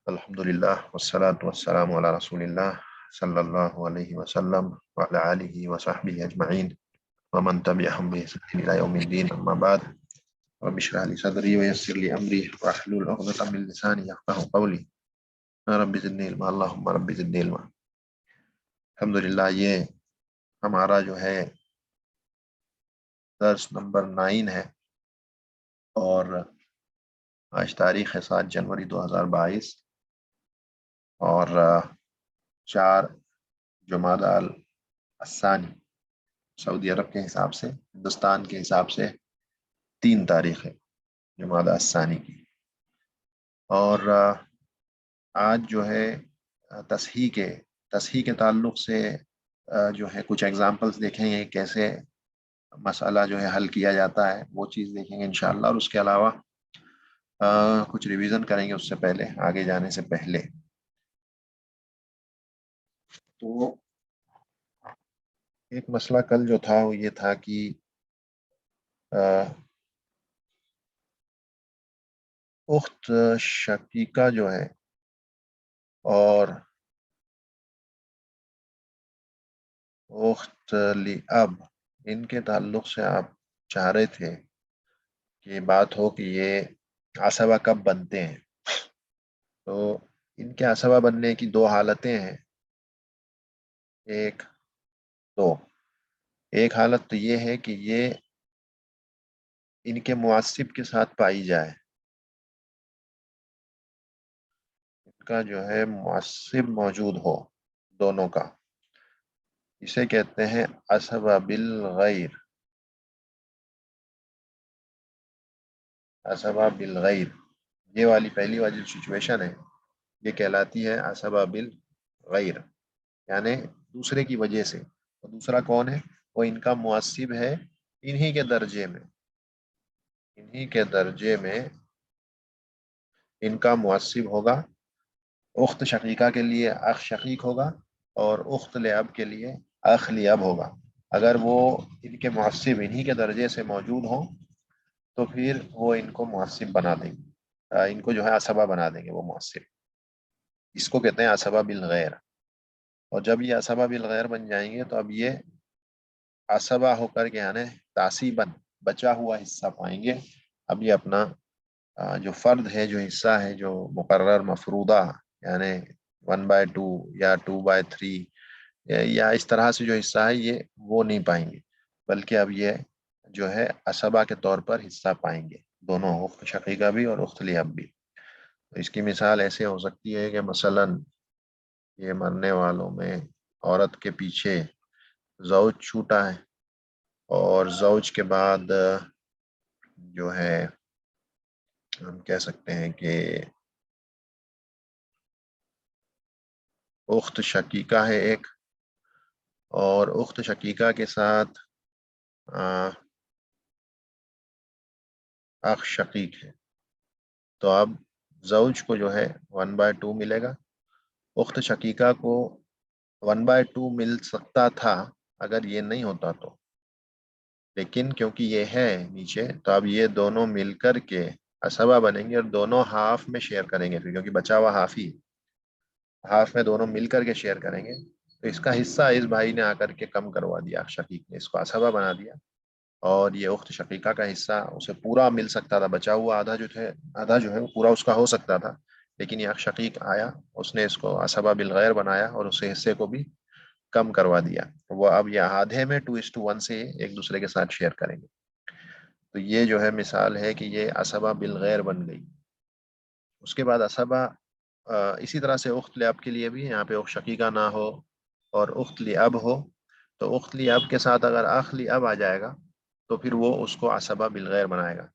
अल्हम्दुलिल्लाह वस्सलातु वस्सलामु अला रसूलिल्लाह सल्लल्लाहु अलैहि वसल्लम व अला आलिहि व सहबिहि अजमईन व मन तबिअहुम बि ihsan इला यौमिद्दीन अम्मा बाद रब्बि इश्रह ली सदरी व यस्सिर ली अमरी वाहलुल उक़दतम मिन लिसानी यफ़क़हू क़ौली रब्बि ज़िदनी इल्मा अल्लाहुम्मा रब्बि ज़िदनी इल्मा। अल्हम्दुलिल्लाह, ये हमारा जो है दर्स नंबर 9 है और आज तारीख है 7 जनवरी 2022 और 4 जुमादा अल अस्सानी सऊदी अरब के हिसाब से, हिंदुस्तान के हिसाब से 3 तारीख है जुमादा अस्सानी की। और आज जो है तस्हीह के ताल्लुक से जो है कुछ एग्जाम्पल्स देखेंगे कैसे मसला जो है हल किया जाता है, वो चीज़ देखेंगे इंशाअल्लाह। और उसके अलावा कुछ रिवीजन करेंगे उससे पहले, आगे जाने से पहले। तो एक मसला कल जो था वो ये था कि उख्त शकीका जो है और उख्त लिअब, इनके ताल्लुक से आप चाह रहे थे कि बात हो कि ये असबा कब बनते हैं। तो इनके असबा बनने की दो हालतें हैं। एक तो एक हालत तो ये है कि ये इनके मुआसिब के साथ पाई जाए, इनका जो है मुआसिब मौजूद हो दोनों का। इसे कहते हैं असबा बिल गैर। असबा बिल गैर, ये वाली पहली वाली जो सिचुएशन है ये कहलाती है असबा बिल गैर, यानी दूसरे की वजह से। तो दूसरा कौन है? वो इनका मुआसिब है, इन्हीं के दर्जे में, इन्हीं के दर्जे में इनका मुआसिब होगा। उख्त शकीका के लिए अख शकीक होगा और उख्त लिअब के लिए अख लिअब होगा। अगर वो इनके मुआसिब इन्हीं के दर्जे से मौजूद हों तो फिर वो इनको मुआसिब बना देंगे, इनको जो है असबा बना देंगे वो मुआसिब। इसको कहते हैं असबा बिल गैर। और जब ये असबा बिल गैर बन जाएंगे तो अब ये असबा होकर के यानी तासीबन बचा हुआ हिस्सा पाएंगे। अब ये अपना जो फर्द है, जो हिस्सा है, जो मुकर्रर मफरूदा यानी 1/2 या 2/3 या इस तरह से जो हिस्सा है ये वो नहीं पाएंगे, बल्कि अब ये जो है असबा के तौर पर हिस्सा पाएंगे, दोनों उख्त शकीका भी और उख्त लिअब भी। तो इसकी मिसाल ऐसे हो सकती है कि मसलन ये मरने वालों में औरत के पीछे ज़ौज छूटा है और ज़ौज के बाद जो है हम कह सकते हैं कि उख्त शकीका है एक, और उख्त शकीका के साथ अख शकीक है। तो अब ज़ौज को जो है 1/2 मिलेगा। उख्त शकीका को 1/2 मिल सकता था अगर ये नहीं होता तो, लेकिन क्योंकि ये है नीचे तो अब ये दोनों मिलकर के असबा बनेंगे और दोनों हाफ में शेयर करेंगे, फिर क्योंकि बचा हुआ हाफ ही, हाफ में दोनों मिलकर के शेयर करेंगे। तो इसका हिस्सा इस भाई ने आकर के कम करवा दिया, शकीक ने इसको असबा बना दिया, और ये उख्त शकीका का हिस्सा उसे पूरा मिल सकता था, बचा हुआ आधा जो है वो पूरा उसका हो सकता था। लेकिन यह शकीक आया, उसने इसको असबा बिल गैर बनाया और उस हिस्से को भी कम करवा दिया। तो वो अब यह आधे में 2:1 से एक दूसरे के साथ शेयर करेंगे। तो ये जो है मिसाल है कि ये असबा बिल गैर बन गई। उसके बाद असबा इसी तरह से उख्त लिअब के लिए भी, यहाँ पे उख्त शकीका ना हो और उख्त लिअब हो, तो उख्त लिअब के साथ अगर अख लिअब आ जाएगा तो फिर वो उसको असबा बिल गैर बनाएगा।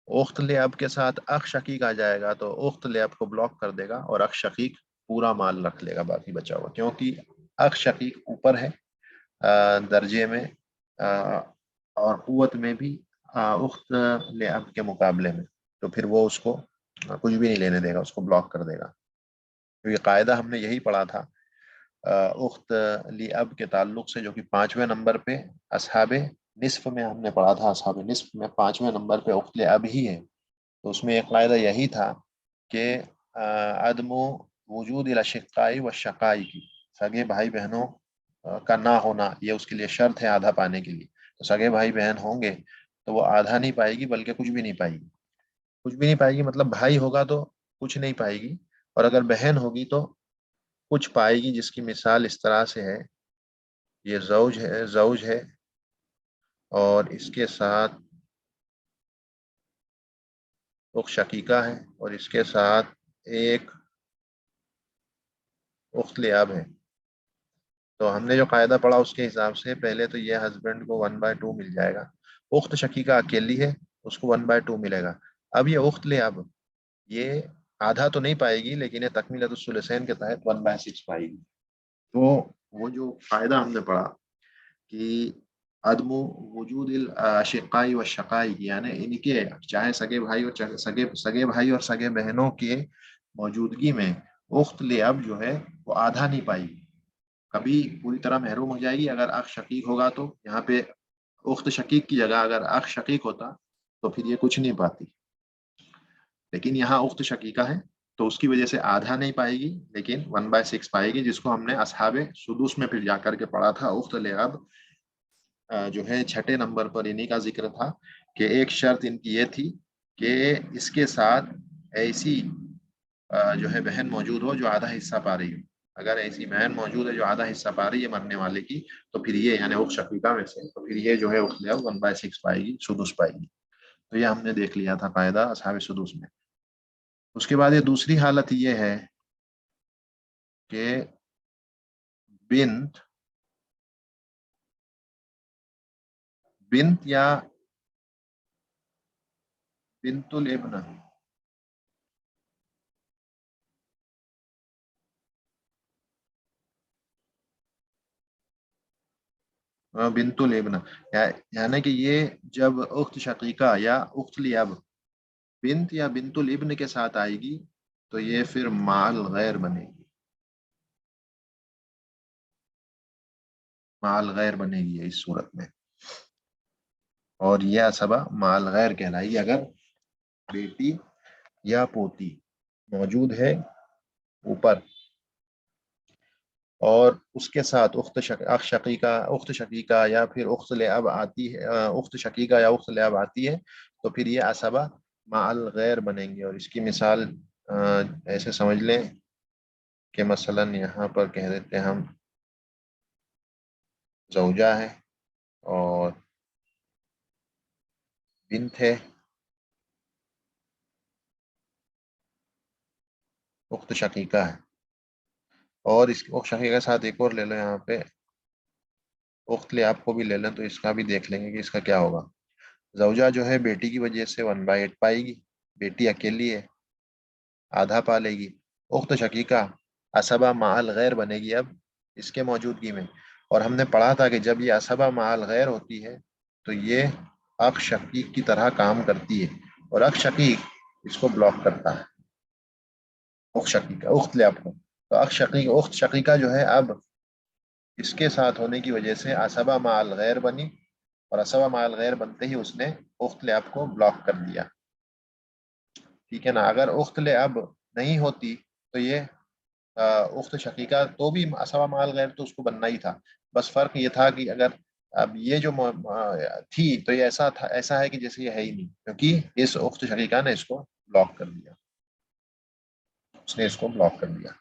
उख्त लिअब के साथ अख शकीक आ जाएगा तो उख्त लिअब को ब्लॉक कर देगा और अख शकीक पूरा माल रख लेगा बाकी बचा हुआ, क्योंकि अख शकीक ऊपर है दर्जे में और कुव्वत में भी उख्त लिअब के मुकाबले में। तो फिर वो उसको कुछ भी नहीं लेने देगा, उसको ब्लॉक कर देगा। तो ये कायदा हमने यही पढ़ा था उख्त लिअब के ताल्लुक से, जो कि 5वें नंबर पे असहाबे निस्फ में हमने पढ़ा था। असहाबे निस्फ में 5वें नंबर पे उख्त लिअब ही है। तो उसमें एक कायदा यही था कि अदमो वजूद अशिक्काई व शकाई की, सगे भाई बहनों का ना होना ये उसके लिए शर्त है आधा पाने के लिए। तो सगे भाई बहन होंगे तो वो आधा नहीं पाएगी बल्कि कुछ भी नहीं पाएगी। कुछ भी नहीं पाएगी मतलब भाई होगा तो कुछ नहीं पाएगी, और अगर बहन होगी तो कुछ पाएगी, जिसकी मिसाल इस तरह से है। ये जौज है और इसके साथ उख्त शकीका है और इसके साथ एक उख्त लियाब है। तो हमने जो कायदा पढ़ा उसके हिसाब से पहले तो ये हस्बैंड को 1/2 मिल जाएगा। उख्त शकीका अकेली है, उसको 1/2 मिलेगा। अब ये उख्त लियाब ये आधा तो नहीं पाएगी लेकिन ये तकमीलतुस्सुलुसैन के तहत 1/6 पाएगी। तो वो जो कायदा हमने पढ़ा कि अदमु वजूदिल शिकाई व शकाई, यानी इनके चाहे सगे भाई और चाहे सगे भाई और सगे बहनों के मौजूदगी में उख्त लिअब जो है वो आधा नहीं पाएगी, कभी पूरी तरह महरूम हो जाएगी। अगर अख शकीक होगा तो यहाँ पे उख्त शकीक की जगह अगर अख शकीक होता तो फिर ये कुछ नहीं पाती, लेकिन यहाँ उख्त शकीका है तो उसकी वजह से आधा नहीं पाएगी लेकिन 1/6 पाएगी, जिसको हमने असहाबे सुदूस में फिर जाकर के पढ़ा था। उख्त लिअब जो है छठे नंबर पर इन्हीं का जिक्र था कि एक शर्त इनकी ये थी कि इसके साथ ऐसी जो है बहन मौजूद हो जो आधा हिस्सा पा रही हो। अगर ऐसी बहन मौजूद है जो आधा हिस्सा पा रही है मरने वाले की, तो फिर ये यानी उख शकीका में से तो फिर ये जो है उख 1/6 पाएगी, सुदुस पाएगी। तो ये हमने देख लिया था कायदा असहाब सुदुस में। उसके बाद ये दूसरी हालत ये है कि बिन्त बिन्त या बिन्तुल इब्न, बिन्तुल इब्न यानी कि ये जब उख्त शकीका या उख्त लिअब बिन्त या बिन्तुल इब्न के साथ आएगी तो ये फिर माल गैर बनेगी। माल गैर बनेगी ये इस सूरत में, और यह असबा माल गैर कहलाएगी अगर बेटी या पोती मौजूद है ऊपर और उसके साथ उख्त शकीका या फिर उख्त लिअब आती है, उख्त शकीका या उख्त लिअब आती है, तो फिर ये असबा माल गैर बनेंगे। और इसकी मिसाल ऐसे समझ लें कि मसलन यहाँ पर कह देते हैं हम जौजा है और बिन्त है, उख्त शकीका है, और इस उख्त शकीका के साथ एक और ले लो यहाँ पे उख्त लिअब को भी ले लें तो इसका भी देख लेंगे कि इसका क्या होगा। जौजा जो है बेटी की वजह से 1/8 पाएगी, बेटी अकेली है आधा पा लेगी। उख्त शकीका असबा माल गैर बनेगी अब इसके मौजूदगी में, और हमने पढ़ा था कि जब ये असबा माल गैर होती है तो ये अख शकीक की तरह काम करती है, और अख शकीक इसको ब्लॉक करता है उख्त शकीका उख्त लिअब को। तो उख्त शकीका जो है अब इसके साथ होने की वजह से असबा माल गैर बनी, और असबा माल गैर बनते ही उसने उख्त लिअब को ब्लॉक कर दिया। ठीक है ना। अगर उख्त लिअब नहीं होती तो ये उख्त शकीका तो भी असवा माल गैर तो उसको बनना ही था। बस फर्क ये था कि अगर अब ये जो थी तो ये ऐसा था, ऐसा है कि जैसे ये है ही नहीं, क्योंकि इस उख्त शकीका ने इसको ब्लॉक कर दिया, उसने इसको ब्लॉक कर दिया।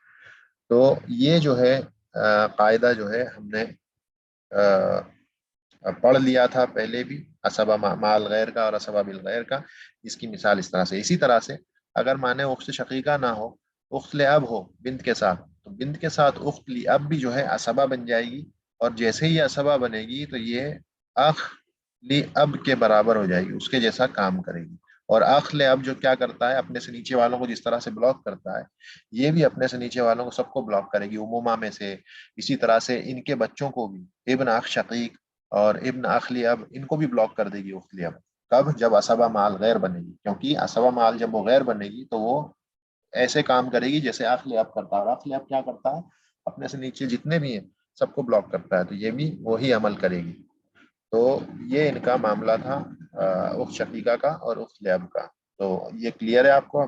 तो ये जो है कायदा जो है हमने पढ़ लिया था पहले भी, असबा माल गैर का और असबा बिल गैर का। इसकी मिसाल इस तरह से, इसी तरह से अगर माने उख्त शकीका ना हो, उख्त लिअब हो बिन्त के साथ, तो बिन्त के साथ उख्त लिअब भी जो है असबा बन जाएगी, और जैसे ही असबा बनेगी तो ये अख लिअब के बराबर हो जाएगी, उसके जैसा काम करेगी। और अख लिअब जो क्या करता है अपने से नीचे वालों को जिस तरह से ब्लॉक करता है, ये भी अपने से नीचे वालों को सबको ब्लॉक करेगी उमूमा में से। इसी तरह से इनके बच्चों को भी इब्न अख शकीक और इब्न अखली अब इनको भी ब्लॉक कर देगी उखली अब। कब? जब असबा माल गैर बनेगी, क्योंकि असबा माल जब वो गैर बनेगी तो वो ऐसे काम करेगी जैसे अखली अब करता है, और अखली अब क्या करता है अपने से नीचे जितने भी हैं सबको ब्लॉक करता है, तो ये भी वही अमल करेगी। तो ये इनका मामला था उख शकीका का और उख लियाब का। तो ये क्लियर है आपको?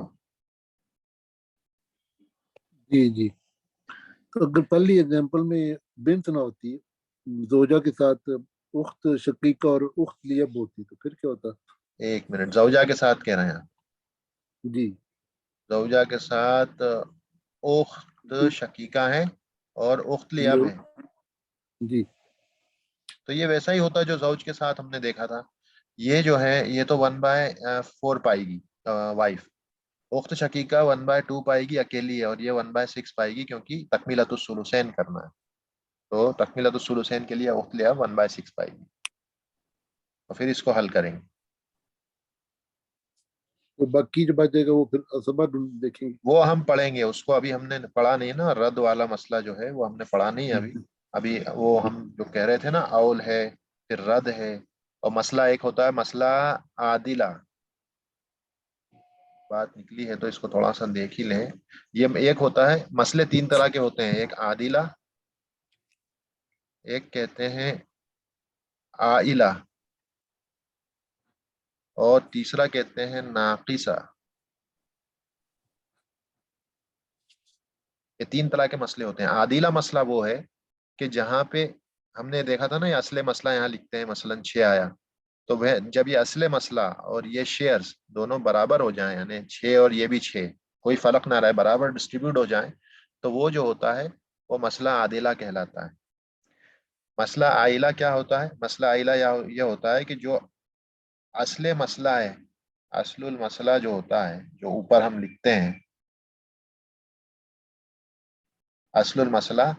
जी जी। तो अगर पहली एग्जांपल में बिन्त ना होती, जोजा के साथ उख्त शकीका और उख्त लियब होती, तो फिर क्या होता? एक मिनट, जौजा के साथ कह रहे हैं आप? जी। जौजा के साथ उख्त शकीका है और उख्त लियाब लियो। है। जी। तो ये वैसा ही होता है जो जौज के साथ हमने देखा था। ये जो है ये तो 1/4 पाएगी वाइफ। उख्त शकीका 1/2 पाएगी, अकेली है, और ये 1/6 पाएगी क्योंकि तकमीलतुस्सुलुसैन करना है। तो तकमीलतुस्सुलुसैन के लिए उख्त लियाब 1/6 पाएगी। तो फिर इसको हल करेंगे। तो बाकी जो बचेगा वो फिर असबा ढूंढ देखेंगे। वो हम पढ़ेंगे, उसको अभी हमने पढ़ा नहीं ना, रद वाला मसला जो है वो हमने पढ़ा नहीं है अभी। हम्म। अभी वो हम जो कह रहे थे ना, औल है, फिर रद है, और मसला एक होता है मसला आदिला। बात निकली है तो इसको थोड़ा सा देख ही लें। ये एक होता है, मसले तीन तरह के होते हैं, एक आदिला, एक कहते हैं आइला, और तीसरा कहते हैं नाकिसा। ये तीन तरह के मसले होते हैं। आदिला मसला वो है कि जहां पे हमने देखा था ना, ये असले मसला यहाँ लिखते हैं, मसलन 6 आया। तो वह जब ये असले मसला और ये शेयर्स दोनों बराबर हो जाएं, यानी 6 और ये भी 6, कोई फर्क ना रहे, बराबर डिस्ट्रीब्यूट हो जाए, तो वो जो होता है वो मसला आदिला कहलाता है। मसला आइला क्या होता है? मसला आइला या ये होता है कि जो असले मसला है, असलुल मसला जो होता है, जो ऊपर हम लिखते हैं असलुल मसला,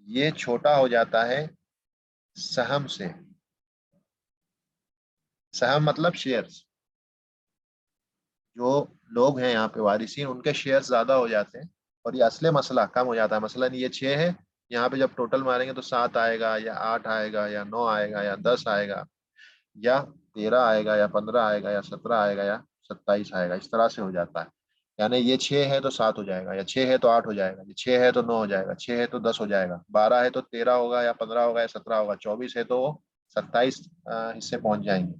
ये छोटा हो जाता है सहम से। सहम मतलब शेयर्स। जो लोग हैं यहाँ पे वारिसीन, उनके शेयर ज्यादा हो जाते हैं और ये असले मसला कम हो जाता है। मसलन ये 6 है, यहाँ पे जब टोटल मारेंगे तो 7 आएगा, या 8 आएगा, या 9 आएगा, या 10 आएगा, या 13 आएगा, या 15 आएगा, या 17 आएगा, या 27 आएगा। इस तरह से हो जाता है। यानी ये 6 है तो 7 हो जाएगा, या 6 है तो 8 हो जाएगा, ये 6 है तो 9 हो जाएगा, 6 है तो 10 हो जाएगा, 12 है तो 13 होगा, या 15 होगा, या 17 होगा, 24 है तो 27 हिस्से पहुंच जाएंगे।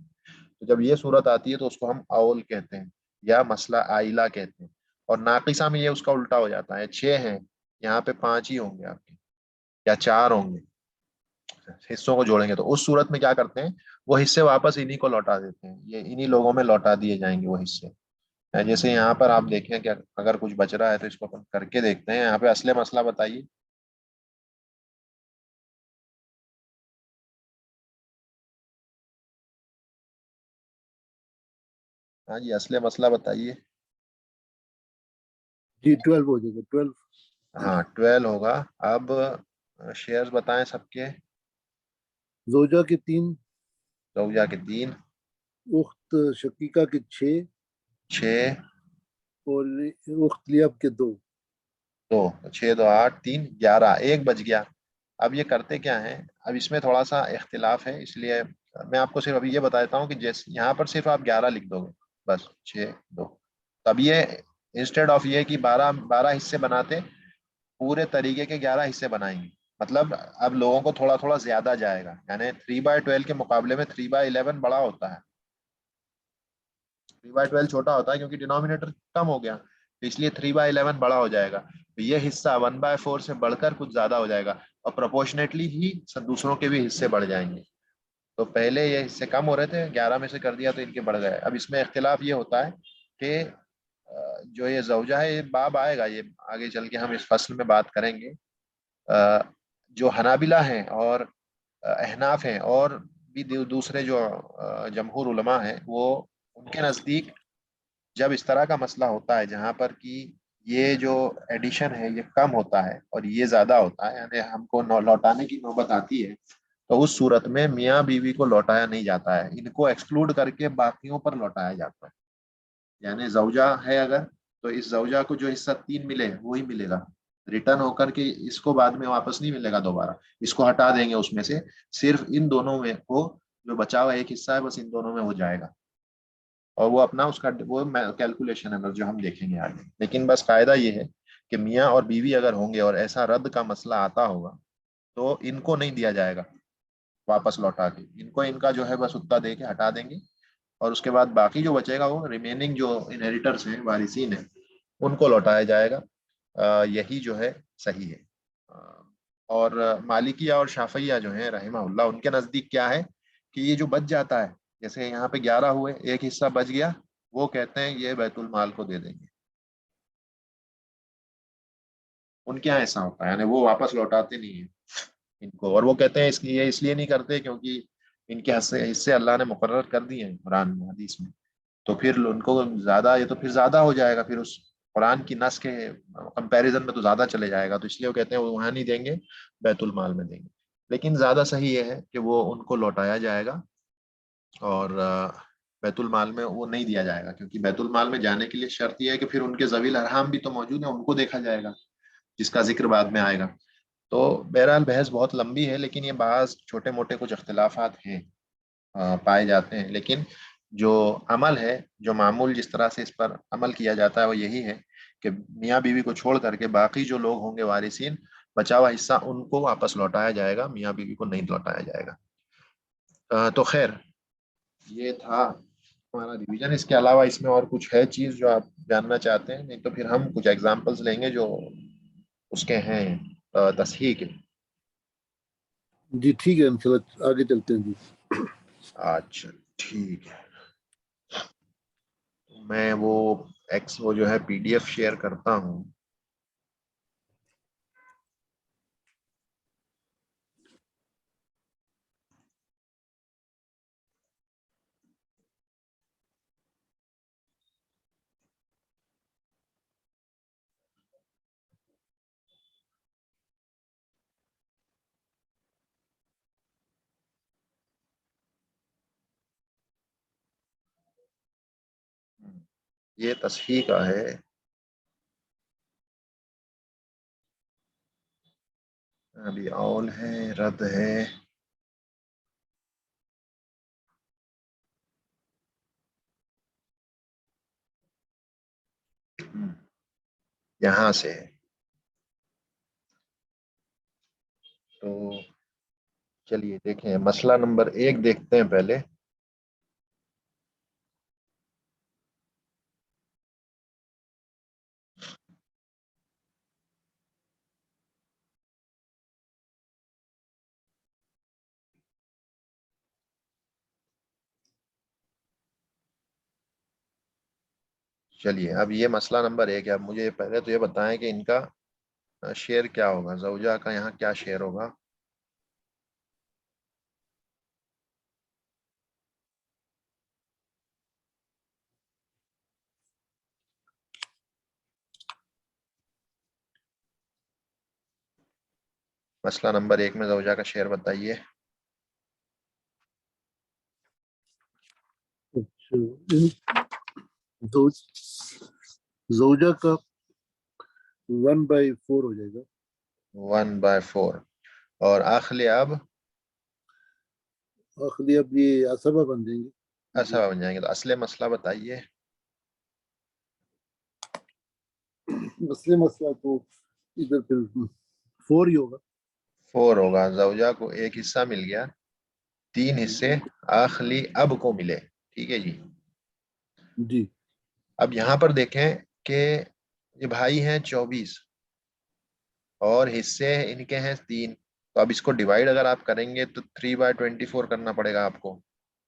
तो जब ये सूरत आती है तो उसको हम अवल कहते हैं, या मसला आइला कहते हैं। और नाकिसा में ये उसका उल्टा हो जाता है, 6 हैं, यहाँ पे 5 ही होंगे आपके, या 4 होंगे, हिस्सों को जोड़ेंगे तो उस सूरत में क्या करते हैं, वो हिस्से वापस इन्हीं को लौटा देते हैं, ये इन्हीं लोगों में लौटा दिए जाएंगे वो हिस्से। जैसे यहाँ पर आप देखें कि अगर कुछ बच रहा है तो इसको अपन करके देखते हैं। यहाँ पे असले मसला बताइए। हाँ जी, असले मसला बताइए। जी 12 हो जाएगा, 12। हाँ 12 होगा। अब शेयर्स बताएं सबके। जोजा के 3, रौजा के 3, उख्त शकीका के 6, 6, और उख्त लियब के 2। 2, 6 2 8 3 11, एक बच गया। अब ये करते क्या है, अब इसमें थोड़ा सा इख्तिलाफ है, इसलिए मैं आपको सिर्फ अभी ये बता देता हूँ कि जैसे यहाँ पर सिर्फ आप 11 लिख दोगे, बस 6 2। तब ये इंस्टेड ऑफ ये कि 12 12 हिस्से बनाते, पूरे तरीके के 11 हिस्से बनाएंगे। मतलब अब लोगों को थोड़ा थोड़ा ज्यादा जाएगा, यानी 3/12 के मुकाबले में 3/11 बड़ा होता है। 3/12 छोटा होता है क्योंकि डिनोमिनेटर कम हो गया, तो इसलिए 3/11 बड़ा हो जाएगा। तो ये हिस्सा 1/4 से बढ़कर कुछ ज्यादा हो जाएगा, और प्रोपोर्शनेटली ही सब दूसरों के भी हिस्से बढ़ जाएंगे। तो पहले ये हिस्से कम हो रहे थे, 11 में से कर दिया तो इनके बढ़ गए। अब इसमें इख्तिलाफ ये होता है कि जो ये जौजा है, ये बाब आएगा, ये आगे चल के हम इस फसल में बात करेंगे। अ, जो हनाबिला हैं और अहनाफ हैं, और भी दूसरे जो जमहूर उलमा हैं, वो उनके नज़दीक जब इस तरह का मसला होता है जहां पर कि ये जो एडिशन है ये कम होता है और ये ज्यादा होता है, यानी हमको लौटाने की नौबत आती है, तो उस सूरत में मियाँ बीवी को लौटाया नहीं जाता है, इनको एक्सक्लूड करके बाकियों पर लौटाया जाता है। यानी जौजा है अगर, तो इस जौजा को जो हिस्सा 3 मिले वो ही मिलेगा, रिटर्न होकर के इसको बाद में वापस नहीं मिलेगा दोबारा, इसको हटा देंगे उसमें से। सिर्फ इन दोनों में को जो बचा हुआ एक हिस्सा है, बस इन दोनों में हो जाएगा, और वो अपना उसका वो कैलकुलेशन है बस, जो हम देखेंगे आगे। लेकिन बस कायदा ये है कि मियाँ और बीवी अगर होंगे और ऐसा रद्द का मसला आता होगा, तो इनको नहीं दिया जाएगा वापस लौटा के, इनको इनका जो है बस उतना दे के हटा देंगे, और उसके बाद बाकी जो बचेगा वो रिमेनिंग जो इनहेरिटर्स हैं, वारिसीन हैं, उनको लौटाया जाएगा। यही जो है सही है। और मालिकिया और शाफिया जो है रहमहुल्लाह, उनके नज़दीक क्या है कि ये जो बच जाता है, जैसे यहाँ पे 11 हुए, एक हिस्सा बच गया, वो कहते हैं ये बैतुल माल को दे देंगे। उनके यहाँ ऐसा होता है, यानी वो वापस लौटाते नहीं है इनको। और वो कहते हैं इसलिए इसलिए नहीं करते क्योंकि इनके हिस्से हिस्से अल्लाह ने मुकर्रर कर दिए हैं कुरान में, हदीस में। तो फिर उनको ज्यादा, ये तो फिर ज्यादा हो जाएगा, फिर उस कुरान की नस के कंपैरिजन में तो ज्यादा चले जाएगा। तो इसलिए वो कहते हैं वो वहां नहीं देंगे, बैतुल माल में देंगे। लेकिन ज्यादा सही ये है कि वो उनको लौटाया जाएगा, और बैतुल माल में वो नहीं दिया जाएगा, क्योंकि बैतुल माल में जाने के लिए शर्त यह है कि फिर उनके जवील अरहाम भी तो मौजूद है, उनको देखा जाएगा, जिसका जिक्र बाद में आएगा। तो बहरहाल बहस बहुत लंबी है, लेकिन ये बाज छोटे मोटे कुछ अख्तिलाफात हैं, पाए जाते हैं। लेकिन जो अमल है, जो मामूल जिस तरह से इस पर अमल किया जाता है, वो यही है कि मियाँ बीवी को छोड़ करके बाकी जो लोग होंगे वारिसीन, बचा हुआ हिस्सा उनको वापस लौटाया जाएगा, मियाँ बीवी को नहीं लौटाया जाएगा। तो खैर, ये था हमारा रिवीजन। इसके अलावा इसमें और कुछ है चीज़ जो आप जानना चाहते हैं? नहीं तो फिर हम कुछ एग्जांपल्स लेंगे जो उसके हैं तस्हीह के। जी ठीक है, इंशाल्लाह आगे चलते हैं जी। अच्छा, ठीक है। मैं वो जो है पीडीएफ शेयर करता हूँ। ये तस्हीह का है। अभी औल है, रद है। यहाँ से है। तो चलिए देखें, मसला नंबर 1 देखते हैं पहले। चलिए, अब ये मसला नंबर 1 है। अब मुझे पहले तो ये बताएं कि इनका शेयर क्या होगा, जौजा का यहाँ क्या शेयर होगा। मसला नंबर 1 में जौजा का शेयर बताइए। अच्छा, जौ- जौजा का 1/4 हो जाएगा। 1/4। और आखिली अब आखिरी अब ये असबा बन जाएंगे। जी, ऐसा बन जाएंगे। तो असली मसला बताइए। असली मसला तो इधर फिर 4 ही होगा। 4 होगा, जौजा को एक हिस्सा मिल गया, 3 जी हिस्से आखिली अब को मिले। ठीक है जी। जी अब यहाँ पर देखें कि ये भाई हैं 24 और हिस्से इनके हैं 3। तो अब इसको डिवाइड अगर आप करेंगे तो 3/24 करना पड़ेगा आपको।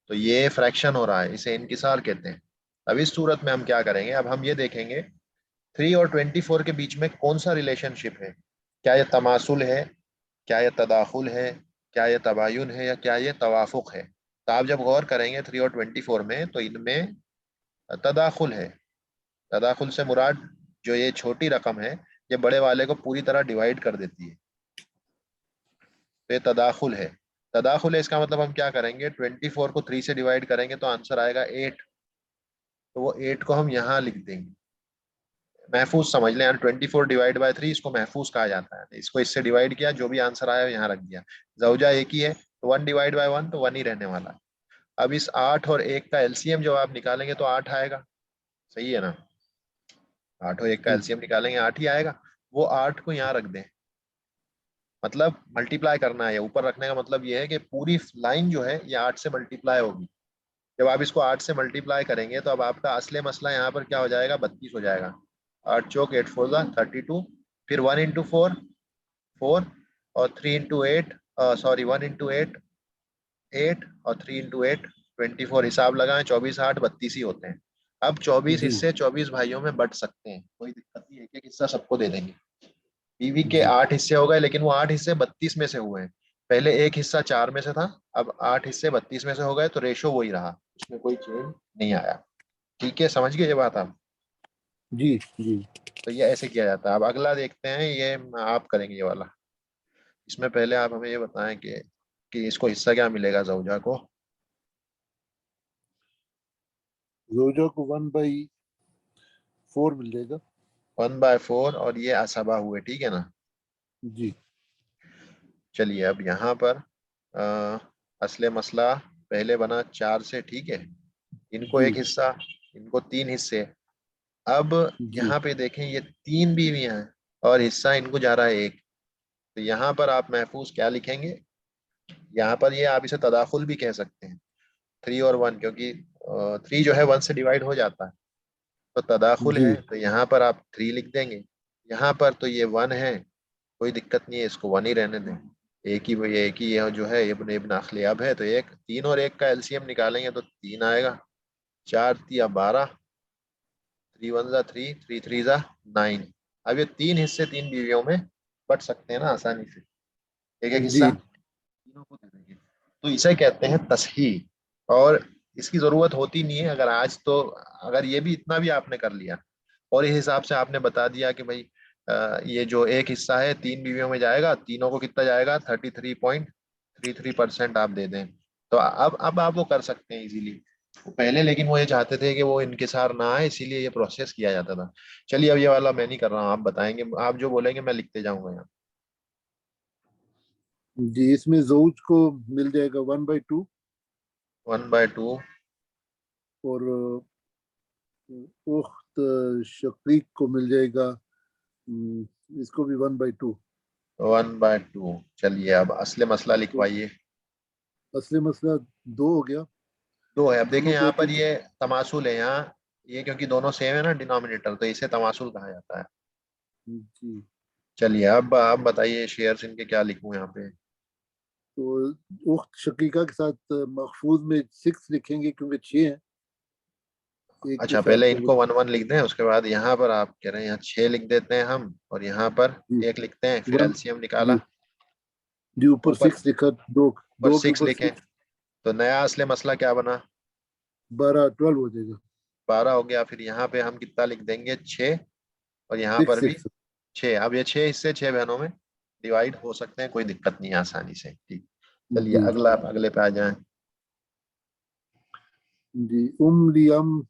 तो ये फ्रैक्शन हो रहा है, इसे इनकिसार कहते हैं। अब इस सूरत में हम क्या करेंगे, अब हम ये देखेंगे 3 और 24 के बीच में कौन सा रिलेशनशिप है। क्या ये तमासुल है, क्या ये तदाखुल है, क्या ये तबायुन है, या क्या ये तवाफुक है। तो आप जब गौर करेंगे 3 और 24 में, तो इनमें तदाखुल है। तदाखुल से मुराद जो ये छोटी रकम है, ये बड़े वाले को पूरी तरह डिवाइड कर देती है। तो ये तदाखुल है। तदाखुल है, इसका मतलब हम क्या करेंगे, 24 को 3 से डिवाइड करेंगे तो आंसर आएगा 8। तो वो 8 को हम यहाँ लिख देंगे। महफूज समझ लें यार, 24/3 इसको महफूज कहा जाता है। इसको इससे डिवाइड किया, जो भी आंसर आया यहाँ रख दिया। जौजा एक ही है, तो 1/1 तो 1 ही रहने वाला है। अब इस 8 और 1 का एलसीएम जब आप निकालेंगे तो 8 आएगा। सही है ना? 8 और 1 का जी एलसीएम निकालेंगे, 8 ही आएगा। वो 8 को यहाँ रख दें, मतलब मल्टीप्लाई करना है। ऊपर रखने का मतलब ये है कि पूरी लाइन जो है ये 8 से मल्टीप्लाई होगी। जब आप इसको 8 से मल्टीप्लाई करेंगे तो अब आपका असली मसला यहाँ पर क्या हो जाएगा, 32 हो जाएगा। 8 चौक 8 4 जा 32, फिर 1 इंटू 4 4, और 3 इंटू 8, सॉरी 1 इंटू 8 8, और 3 इंटू 8 24। हिसाब लगाएं, 24 8 32 ही होते हैं। अब 24 जी हिस्से 24 भाइयों में बट सकते हैं, कोई दिक्कत नहीं है, एक एक हिस्सा सबको दे देंगे। बीवी के जी 8 हिस्से हो गए, लेकिन वो 8 हिस्से 32 में से हुए हैं। पहले एक हिस्सा 4 में से था, अब 8 हिस्से 32 में से हो गए, तो रेशो वही रहा, उसमें कोई चेंज नहीं आया। ठीक है, समझ गए ये बात आप? जी जी। तो ये ऐसे किया जाता है। अब अगला देखते हैं, ये आप करेंगे ये वाला। इसमें पहले आप हमें ये बताएं कि इसको हिस्सा क्या मिलेगा जौजा को। जोजा को 1/4 मिल जाएगा। 1/4, और ये असबा हुए, ठीक है ना। जी चलिए अब यहाँ पर असले मसला पहले बना 4 से, ठीक है। इनको जी एक हिस्सा, इनको 3 हिस्से। अब जी यहाँ पे देखें, ये 3 बीवियां हैं और हिस्सा इनको जा रहा है 1। तो यहाँ पर आप महफूज क्या लिखेंगे? यहाँ पर ये आप इसे तदाखुल भी कह सकते हैं, 3 और 1, क्योंकि 3 जो है 1 से डिवाइड हो जाता है, तो तदाखुल जी है, तो यहाँ पर आप 3 लिख देंगे। यहाँ पर तो ये 1 है, कोई दिक्कत नहीं है, इसको 1 ही रहने दें। एक ही ये जो है इब्न इब्न अखली अब है, तो एक 3 और 1 का एलसीएम निकालेंगे तो 3 आएगा। 4 तिया 12, 3 1 जा 3, 3 3 जा 9। अब ये 3 हिस्से 3 बीवियों में बट सकते हैं ना आसानी से, एक एक हिस्सा जी तीनों को दे देंगे। तो इसे कहते हैं तसहीह। और इसकी जरूरत होती नहीं है, अगर आज तो, अगर ये भी इतना भी आपने कर लिया और इस हिसाब से आपने बता दिया कि भाई ये जो एक हिस्सा है 3 बीवियों में जाएगा, तीनों को कितना जाएगा, 33.33% आप दे दें, तो अब आप वो कर सकते हैं इजीली। पहले लेकिन वो ये चाहते थे कि वो इनकिसार ना आए, इसीलिए ये प्रोसेस किया जाता था। चलिए अब ये वाला मैं नहीं कर रहा हूँ, आप बताएंगे, आप जो बोलेंगे मैं लिखते जाऊंगा यहाँ। जी। इसमें जोज को मिल जाएगा 1/2। 1/2। और उख्त शकीक को मिल जाएगा, इसको भी 1/2। 1/2। चलिए अब असले मसला तो लिखवाइए। असली मसला 2 हो गया। 2 है। अब देखें दोनों को यहाँ एक पर एक। ये तमासुल है यहाँ, ये क्योंकि दोनों सेम है ना डिनोमिनेटर, तो इसे तमासुल कहा जाता है। जी। चलिए अब आप बताइए शेयर्स इनके क्या लिखूं यहाँ पे। तो उख्त शकीका के साथ महफूज में 6 लिखेंगे क्योंकि 6 हैं एक के अच्छा, साथ, पहले तो वो इनको 1 1 लिख दें, उसके बाद यहाँ पर आप कह रहे हैं यहाँ 6 लिख देते हैं हम, और यहाँ पर जी 1 लिखते हैं, फिर वन एलसीएम निकाला। जी जी। ऊपर ऊपर 6 लिखा, दो ऊपर दो के 6 ऊपर लिखें, 6, तो नया असले मसला क्या बना? 12 हो जाएगा। 12 हो गया। फिर यहाँ पे हम कितना लिख देंगे, 6, और यहाँ सिक्स पर भी सिक्स 6। अब ये 6 हिस्से 6 बहनों में डिवाइड हो सकते हैं, कोई दिक्कत नहीं है, आसानी से, ठीक। चलिए जी अगला, अगले पे आ जाएं। जी। लियाम,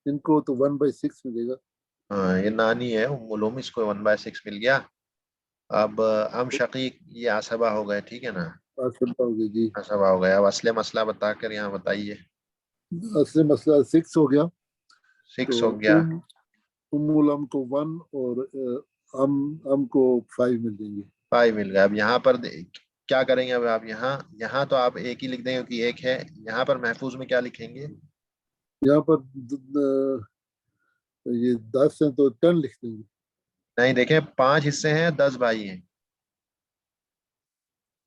इनको तो 1/6 मिलेगा। हाँ, ये नानी है उम्मुल, इसको 1/6 मिल गया। अब हम शकीक ये आसबा हो गए, ठीक है ना। आसंता होगी जी। आसबा हो गया। अब असले मसला बताकर यहाँ बताइए। असली मसला 6 हो गया। तो 6 हो गया। उम उम्मुल को 1 और अम को 5 मिल जाएंगे। 5 मिल गया। अब यहाँ पर क्या करेंगे, अब आप यहाँ, यहाँ तो आप एक ही लिख देंगे क्योंकि एक है। यहाँ पर महफूज में क्या लिखेंगे? यहाँ पर ये 10 है तो 10 लिख देंगे। नहीं, देखें 5 हिस्से हैं, 10 भाई हैं।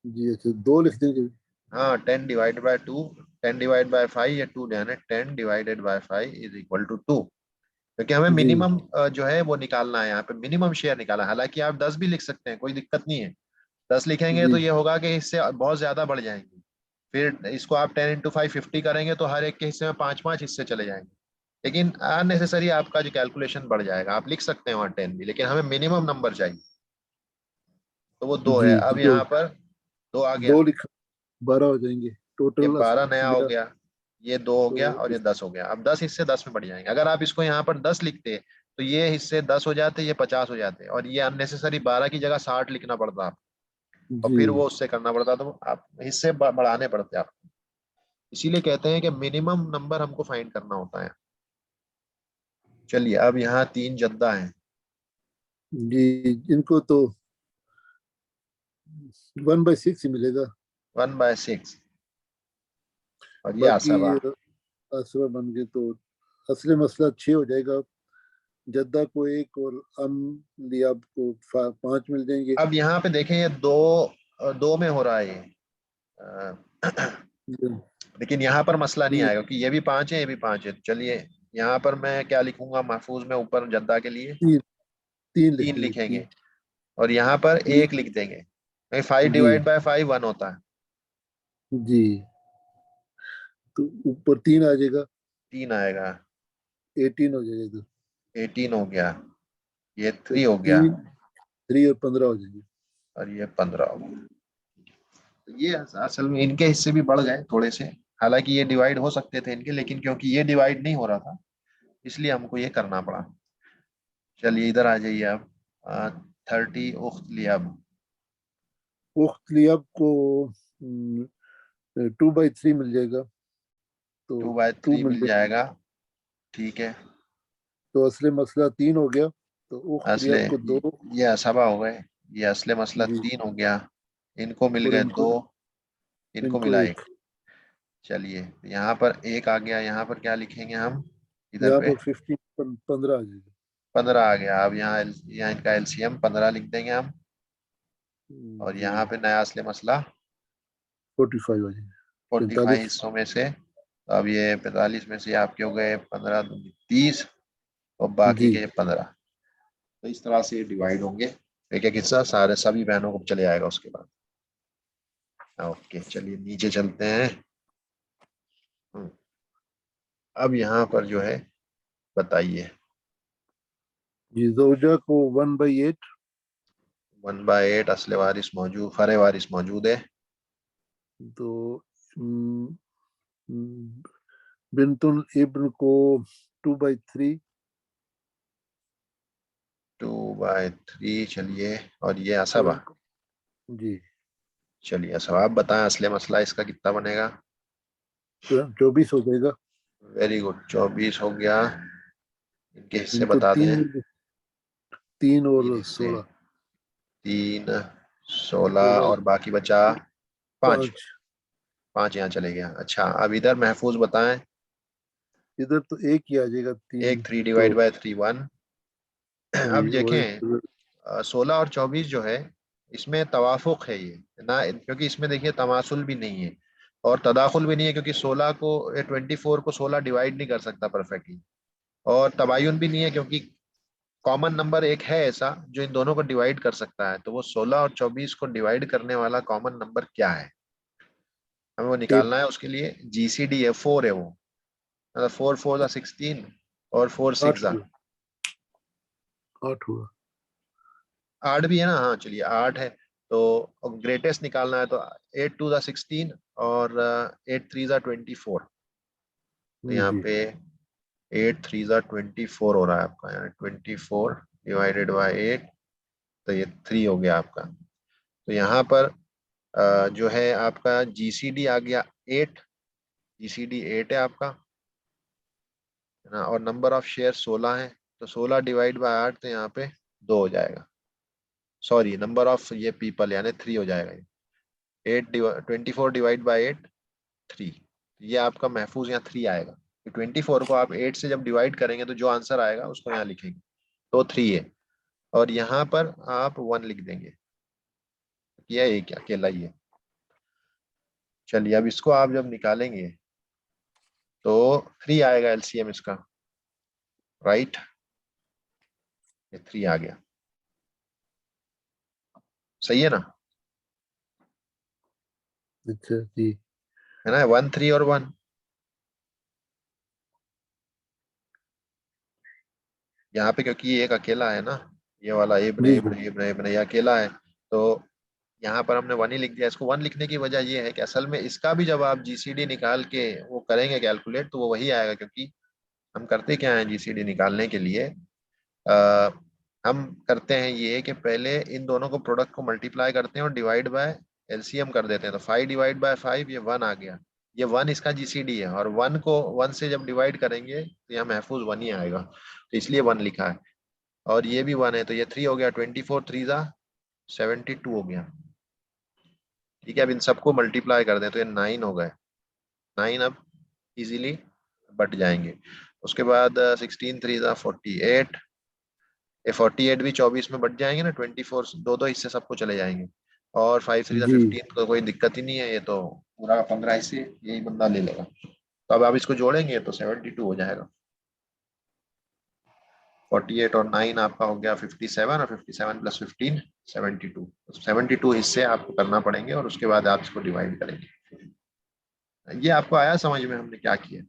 जी अच्छा, 2 लिख देंगे। हाँ, 10/2, 10/5 या 2 यानी 10/5 इज इक्वल टू 2, क्योंकि हमें जी मिनिमम जो है वो निकालना है, यहाँ पे मिनिमम शेयर निकाला है। हालांकि आप 10 भी लिख सकते हैं, कोई दिक्कत नहीं है। 10 लिखेंगे तो जी ये होगा कि इससे बहुत ज्यादा बढ़ जाएंगे। फिर इसको आप 10 × 5 50 करेंगे, तो हर एक के हिस्से में 5 5 हिस्से चले जाएंगे, लेकिन अननेसेसरी आपका जो कैलकुलेशन बढ़ जाएगा। आप लिख सकते हैं वहाँ 10 भी, लेकिन हमें मिनिमम नंबर चाहिए, तो वो 2 है। जी। अब तो यहाँ पर 2 आ गया, 2 लिखा, 12 हो जाएंगे ये टोटल 12 नया हो मेरा। गया, ये 2 हो तो गया, और ये 10 हो गया। अब 10 हिस्से 10 में बढ़ जाएंगे। अगर आप इसको यहाँ पर 10 लिखते तो ये हिस्से 10 हो जाते, ये 50 हो जाते, और ये अननेसेसरी 12 की जगह 60 लिखना पड़ता आप, और जी फिर वो उससे करना पड़ता, तो आप हिस्से बढ़ाने पड़ते आपको। इसीलिए कहते हैं कि मिनिमम नंबर हमको फाइंड करना होता है। चलिए अब यहाँ 3 जद्दा हैं। जी। इनको तो 1/6 ही मिलेगा। 1/6, और ये बाकी आसवा। आसरा बन गए तो असली मसला 6 हो जाएगा। जद्दा को 1 और लियाब को 5 मिल जाएंगे। अब यहाँ पे देखें ये दो में हो रहा है ये लेकिन यहाँ पर मसला नहीं ये आएगा कि ये भी 5 है ये भी 5 है। चलिए यहाँ पर मैं क्या लिखूंगा महफूज में, ऊपर जद्दा के लिए 3 लिख 3 लीजिए, लिखेंगे 3। और यहाँ पर ये 1 लिख देंगे। 5 जी डिवाइड बाय 5 1 होता है। जी, तो ऊपर 3 आ जाएगा, 3 आएगा, 18 हो जाएगा इधर। 18 हो गया, ये तो 3 हो गया 3, 3 और 15 हो जाएंगे। और ये 15 हो गया। तो ये असल में इनके हिस्से भी बढ़ गए थोड़े से, हालांकि ये डिवाइड हो सकते थे इनके, लेकिन क्योंकि ये डिवाइड नहीं हो रहा था इसलिए हमको ये करना पड़ा। चलिए इधर आ जाइए आप। 30 उख्त लियाब। उख्त लियाब को 2/3 मिल जाएगा, तो 2 2/3 मिल मिल जाएगा। जाएगा, ठीक है। तो असले मसला 3 हो गया, तो उख्त असले लियाब को 2। ये असबा हो गए, ये असले मसला जी, 3 हो गया, इनको मिल और गए 2, इनको इनको मिला 1। 1। चलिए यहाँ पर 1 आ गया, यहाँ पर क्या लिखेंगे हम इधर यहाँ पे? पर 15 आ जाएगा। 15 आ गया। अब यहाँ इनका एलसीएम 15 लिख देंगे हम और जी, यहाँ पे नया असले मसला 45 आ जाएगा, 45 45। हिस्सों में से। तो अब ये 45 में से आपके हो गए 15 दूनी 30 और बाकी जी, के 15। तो इस तरह से ये डिवाइड होंगे, एक एक हिस्सा सारे सभी बहनों को चले आएगा उसके बाद। ओके चलिए नीचे चलते हैं। हम्म, अब यहाँ पर जो है बताइए। जी, जोजा को 1/8। 1/8 असले वारिस मौजूद, फरे वारिस मौजूद है। तो हम्म, हम्म, बिनतुल इब्न को 2/3। 2/3 चलिए, और ये और असबा। जी, चलिए असबा आप बताएं असले मसला इसका कितना बनेगा? 24 हो जाएगा। वेरी गुड, 24 हो गया। इनके हिस्से इनको बता दें। 3 तीन और हिस्से, 16। 3 16 16 और बाकी बचा 5। 5। 5 यहाँ चले गया। अच्छा अब इधर महफूज बताएं। इधर तो एक ही आ जाएगा, 3। एक 3 तो डिवाइड बाय 3 1। अब जी, और देखें 16 और 24 जो है इसमें तवाफुक है ये ना, क्योंकि इसमें देखिए तमासुल भी नहीं है और तदाखुल भी नहीं है, क्योंकि 16 को 24 को 16 डिवाइड नहीं कर सकता परफेक्टली। और तबायुन भी नहीं है क्योंकि कॉमन नंबर एक है ऐसा जो इन दोनों को डिवाइड कर सकता है। तो वो 16 और 24 को डिवाइड करने वाला कॉमन नंबर क्या है, हमें वो 8। निकालना है। उसके लिए जीसीडी है 4 है वो, मतलब 4 4 16 और 4 6 8 हुआ, 8 हुआ। 8 भी है ना। हाँ चलिए 8 है। तो ग्रेटेस्ट निकालना है तो 8 2 16 और 8 3 24। तो यहाँ जी, पे 8 3 24 हो रहा है आपका, यहाँ 24 डिवाइडेड बाय 8, तो ये 3 हो गया आपका। तो यहाँ पर जो है आपका जीसीडी आ गया 8, जीसीडी 8 है आपका, है ना। और नंबर ऑफ शेयर 16 है, तो 16 डिवाइड बाय 8 तो यहाँ पे 2 हो जाएगा। सॉरी नंबर ऑफ ये पीपल यानी 3 हो जाएगा। 24 डिवाइड बाई 8 3। ये आपका महफूज यहाँ 3 आएगा। 24 को आप 8 से जब डिवाइड करेंगे तो जो आंसर आएगा उसको यहाँ लिखेंगे, तो 3 है। और यहाँ पर आप 1 लिख देंगे, यह एक अकेला ही है। चलिए अब इसको आप जब निकालेंगे तो 3 आएगा एलसीएम इसका, राइट। ये 3 आ गया, सही है ना, अच्छा जी, है ना। 1 3 और 1, यहाँ पे क्योंकि ये एक अकेला है ना, ये वाला इब्न जी, इब्न इब्न इब्न ये अकेला है, तो यहाँ पर हमने 1 ही लिख दिया। इसको 1 लिखने की वजह ये है कि असल में इसका भी जब आप जीसीडी निकाल के वो करेंगे कैलकुलेट तो वो वही आएगा, क्योंकि हम करते क्या है जीसीडी निकालने के लिए, आ, हम करते हैं ये कि पहले इन दोनों को प्रोडक्ट को मल्टीप्लाई करते हैं और डिवाइड बाय एलसीएम कर देते हैं। तो 5 डिवाइड बाय 5 ये 1 आ गया, ये 1 इसका जीसीडी है, और 1 को 1 से जब डिवाइड करेंगे तो यहाँ महफूज 1 ही आएगा, तो इसलिए 1 लिखा है। और ये भी 1 है, तो ये 3 हो गया। 24 3 72 हो गया, ठीक है। अब इन सबको मल्टीप्लाई कर दें तो ये 9 हो गए। 9 अब इजीली बट जाएंगे। उसके बाद 16 3 48, ये 48 भी 24 में बढ़ जाएंगे ना, 24 दो दो हिस्से सबको चले जाएंगे, और 5 3 जी 15 को कोई दिक्कत ही नहीं है, ये तो पूरा 15 हिस्से यही बंदा ले लेगा। तो अब आप इसको जोड़ेंगे तो 72 हो जाएगा। 48 और 9 आपका हो गया 57, और 57 प्लस 15 72। 72 हिस्से आपको करना पड़ेंगे और उसके बाद आप इसको डिवाइड करेंगे। ये आपको आया समझ में हमने क्या किया?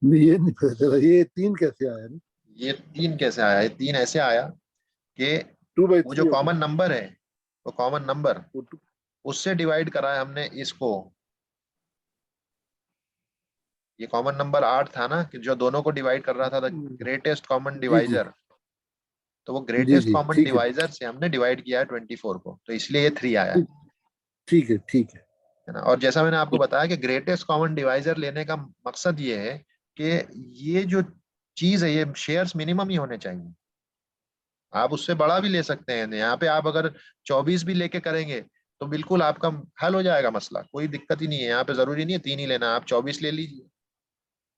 नहीं, ये नहीं पता चला ये 3 कैसे आया ना। ये 3 कैसे आया? ये 3 ऐसे आया कि वो जो 2/3 हो गया कॉमन नंबर है, वो कॉमन नंबर वो टू। उससे डिवाइड करा है हमने इसको। ये कॉमन नंबर 8 था ना, कि जो दोनों को डिवाइड कर रहा था, the greatest common g g divisor. तो वो जी ग्रेटेस्ट जी कॉमन ठीक है। डिवाइजर से हमने डिवाइड किया है 24 को, तो इसलिए ये 3 आया ठीक ठीक है ठीक है। है ना। और जैसा मैंने आपको बताया कि ग्रेटेस्ट कॉमन डिवाइजर लेने का मकसद ये है कि ये जो चीज है, ये शेयर्स मिनिमम ही होने चाहिए। आप उससे बड़ा भी ले सकते हैं, यहाँ पे आप अगर 24 भी लेके करेंगे तो बिल्कुल आपका हल हो जाएगा मसला, कोई दिक्कत ही नहीं है। यहाँ पे जरूरी नहीं है 3 ही लेना, आप 24 ले लीजिए,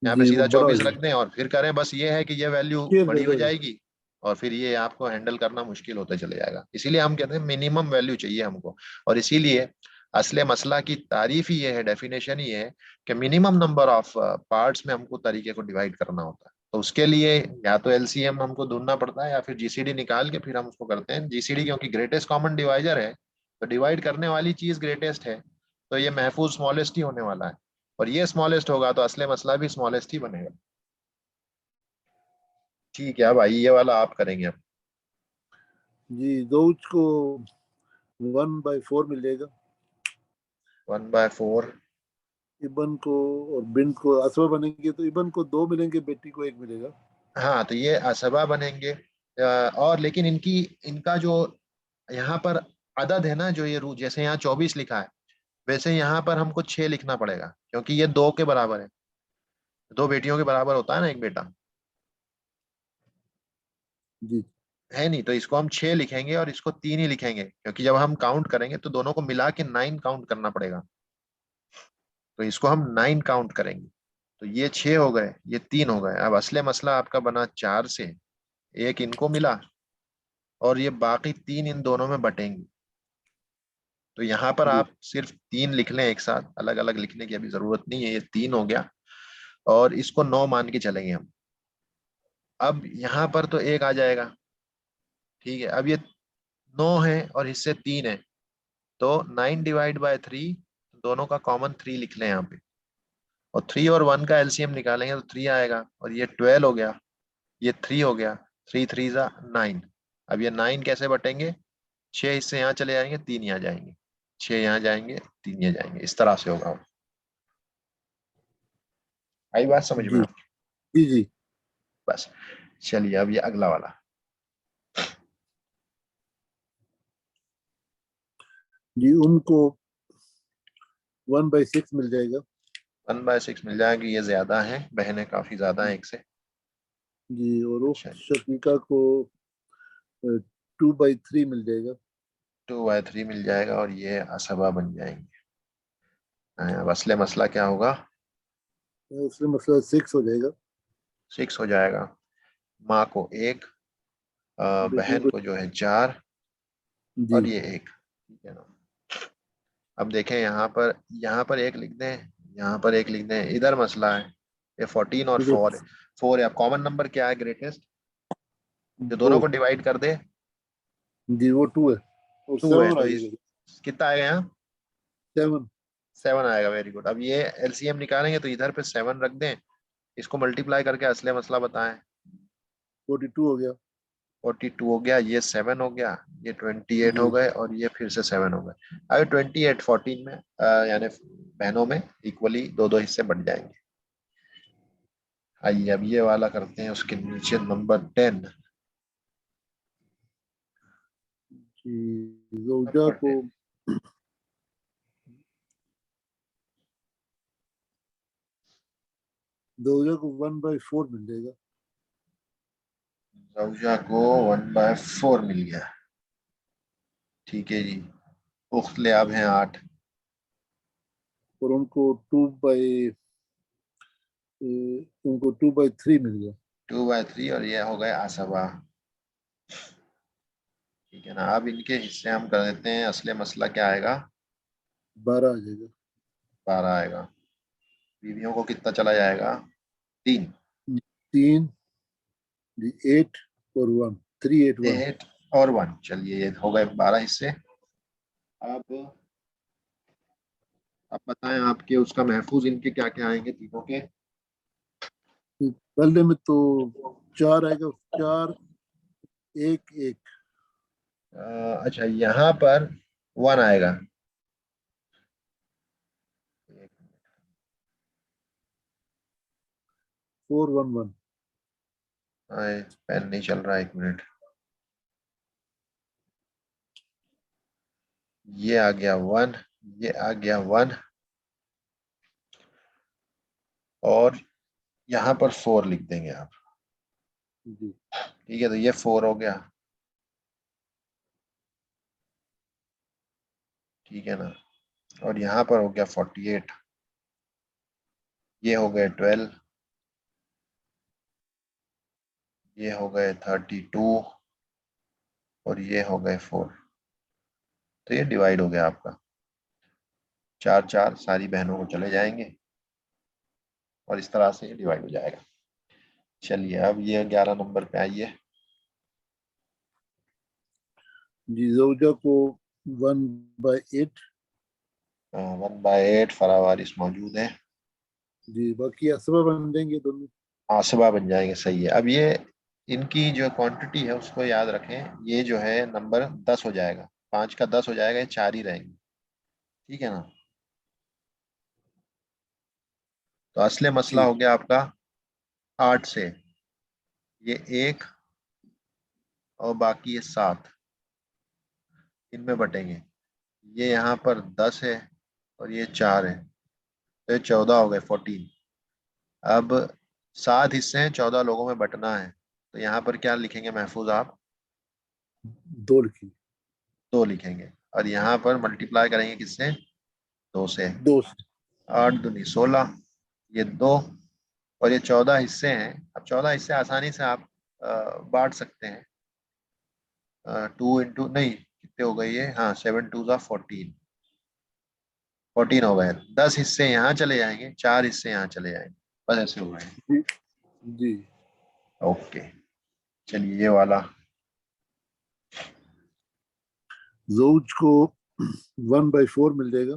यहाँ पे जी वो सीधा बड़ा हो 24 रख जाएगा। दें और फिर करें। बस ये है कि ये वैल्यू शेयर बड़ी हो ज्यादा है। जाएगी और फिर ये आपको हैंडल करना मुश्किल होता चले जाएगा। इसीलिए हम कहते हैं मिनिमम वैल्यू चाहिए हमको। और इसीलिए असले मसला की तारीफ ही ये है, डेफिनेशन ही है कि मिनिमम नंबर ऑफ पार्ट्स में हमको तरीके को डिवाइड करना होता है। तो उसके लिए या तो एलसीएम हमको ढूंढना पड़ता है, या फिर जीसीडी निकाल के फिर हम उसको करते हैं। जीसीडी क्योंकि ग्रेटेस्ट कॉमन डिवाइजर है, तो डिवाइड करने वाली चीज ग्रेटेस्ट है, तो ये महफूज स्मॉलेस्ट ही होने वाला है। और ये स्मॉलेस्ट होगा तो असले मसला भी स्मॉलेस्ट ही बनेगा। ठीक है भाई, ये वाला आप करेंगे अब। जी जोच को 1/4 मिलेगा। 1/4। इबन को और बिन्त को असवा बनेंगे तो इबन को 2 मिलेंगे, बेटी को 1 मिलेगा। हाँ, तो ये असबा बनेंगे। और लेकिन इनकी इनका जो यहाँ पर अदद है ना, जो ये रू जैसे यहाँ 24 लिखा है, वैसे यहाँ पर हमको 6 लिखना पड़ेगा, क्योंकि ये 2 के बराबर है। 2 बेटियों के बराबर होता है ना एक बेटा, जी है नहीं? तो इसको हम 6 लिखेंगे और इसको 3 ही लिखेंगे, क्योंकि जब हम काउंट करेंगे तो दोनों को मिला के 9 काउंट करना पड़ेगा। तो इसको हम 9 काउंट करेंगे। तो ये 6 हो गए, ये 3 हो गए। अब असले मसला आपका बना 4 से, एक इनको मिला और ये बाकी 3 इन दोनों में बटेंगे। तो यहाँ पर जी आप सिर्फ 3 लिख लें एक साथ, अलग अलग लिखने की अभी जरूरत नहीं है। ये 3 हो गया और इसको 9 मान के चलेंगे हम। अब यहाँ पर तो एक आ जाएगा, ठीक है। अब ये 9 है और इससे 3 है, तो 9/3, दोनों का कॉमन 3 लिख लें यहाँ पे। और 3 और 1 का एलसीएम निकालेंगे तो 3 आएगा, और ये 12 हो गया, ये 3 हो गया। 3 3 जा 9। अब ये 9 कैसे बटेंगे? 6 हिस्से यहाँ चले जाएंगे, 3 यहाँ जाएंगे, 6 यहाँ जाएंगे, 3 यहाँ जाएंगे, इस तरह से होगा। आई बात समझ में जी आपकी? जी जी बस, चलिए अब ये अगला वाला। जी उनको 1/6 मिल जाएगा। 1/6 मिल जाएगी, ये ज्यादा है, बहनें काफी ज्यादा है एक से। जी और अच्छा, उख्त शकीका को 2/3 मिल जाएगा। 2/3 मिल जाएगा और ये असबा बन जाएंगे। हाँ, अब असले मसला क्या होगा? उसमें मसला 6 हो जाएगा। 6 हो जाएगा। माँ को 1, बेटियों बहन को को जो है 4, और जी ये 1, ठीक है ना। अब देखें यहाँ पर 1 लिख दें, यहाँ पर 1 लिख दें, इधर मसला है। ये 14 और इधर 4 है। 4 है। अब कॉमन नंबर क्या है ग्रेटेस्ट, जो दोनों दो। को डिवाइड कर दे? जी वो 2 है और 2 है। 7 तो आ इस जाएगा। कितना आएगा यहाँ? 7। 7 आएगा, वेरी गुड। अब ये एलसीएम निकालेंगे तो इधर पे 7 रख दें, इसको मल्टीप्लाई करके असली मसला बताएं। 42 हो गया। 42 हो गया, ये 7 हो गया, ये 28 हो जी गए, और ये फिर से 7 हो गए। अगर 28 14 में यानी बहनों में इक्वली दो दो हिस्से बढ़ जाएंगे। आइए अब ये वाला करते हैं, उसके नीचे नंबर 10। जी जोजा नंबर को 10, जोजा को 1/4 मिल जाएगा। जौजा को 1/4 मिल गया। ठीक है जी। उख्त ले अब हैं 8। और उनको 2/3 मिल गया। 2/3 और ये हो गए आसबा। ठीक है ना। अब इनके हिस्से हम कर देते हैं। असले मसला क्या आएगा? 12 आ जाएगा। 12 आएगा। बीवियों को कितना चला जाएगा? 3। 3 जी 8 और 1 3 8 1। 8 और 1, चलिए ये हो गए 12 हिस्से। अब अब बताएं आपके उसका महफूज इनके क्या क्या आएंगे तीनों के? पहले में तो 4 आएगा। 4 1 1। अच्छा, यहाँ पर 1 आएगा। 4 1 1। पेन नहीं चल रहा, 1 मिनट। ये आ गया 1, ये आ गया 1, और यहाँ पर 4 लिख देंगे आप। जी ठीक है, तो ये 4 हो गया। ठीक है ना। और यहाँ पर हो गया 48। ये हो गए 12। ये हो गए 32। और ये हो गए 4। तो ये डिवाइड हो गया आपका। 4 4 सारी बहनों को चले जाएंगे और इस तरह से ये डिवाइड हो जाएगा। चलिए अब ये 11 नंबर पे आइए। जी ज़ौजा को 1/8। 1/8 फरावारिस मौजूद है। जी बाकी असबा बन जाएंगे दोनों। आसबा बन जाएंगे, सही है। अब ये इनकी जो क्वांटिटी है उसको याद रखें। ये जो है नंबर 10 हो जाएगा। 5 का 10 हो जाएगा, ये 4 ही रहेंगे। ठीक है ना। तो असले मसला जी हो गया आपका 8 से। ये 1 और बाकी ये 7, इनमें बटेंगे। ये यहाँ पर 10 है और ये 4 है, तो ये 14 हो गए, 14। अब 7 हिस्से हैं, 14 लोगों में बंटना है। तो यहाँ पर क्या लिखेंगे महफूज आप? 2 लिखी। 2 लिखेंगे। और यहाँ पर मल्टीप्लाई करेंगे किससे? 2 से। 2 8 दूनी 16, ये 2, और ये 14 हिस्से हैं। अब 14 हिस्से आसानी से आप बांट सकते हैं। 2 इंटू नहीं, कितने हो गए ये? हाँ, 7 2 ज़ा 14। 14 हो गए। 10 हिस्से यहाँ चले जाएंगे, 4 हिस्से यहाँ चले जाएंगे। बस ऐसे हो गए। जी जी। ओके, चलिए ये वाला। ज़ौज को 1/4 मिल जाएगा।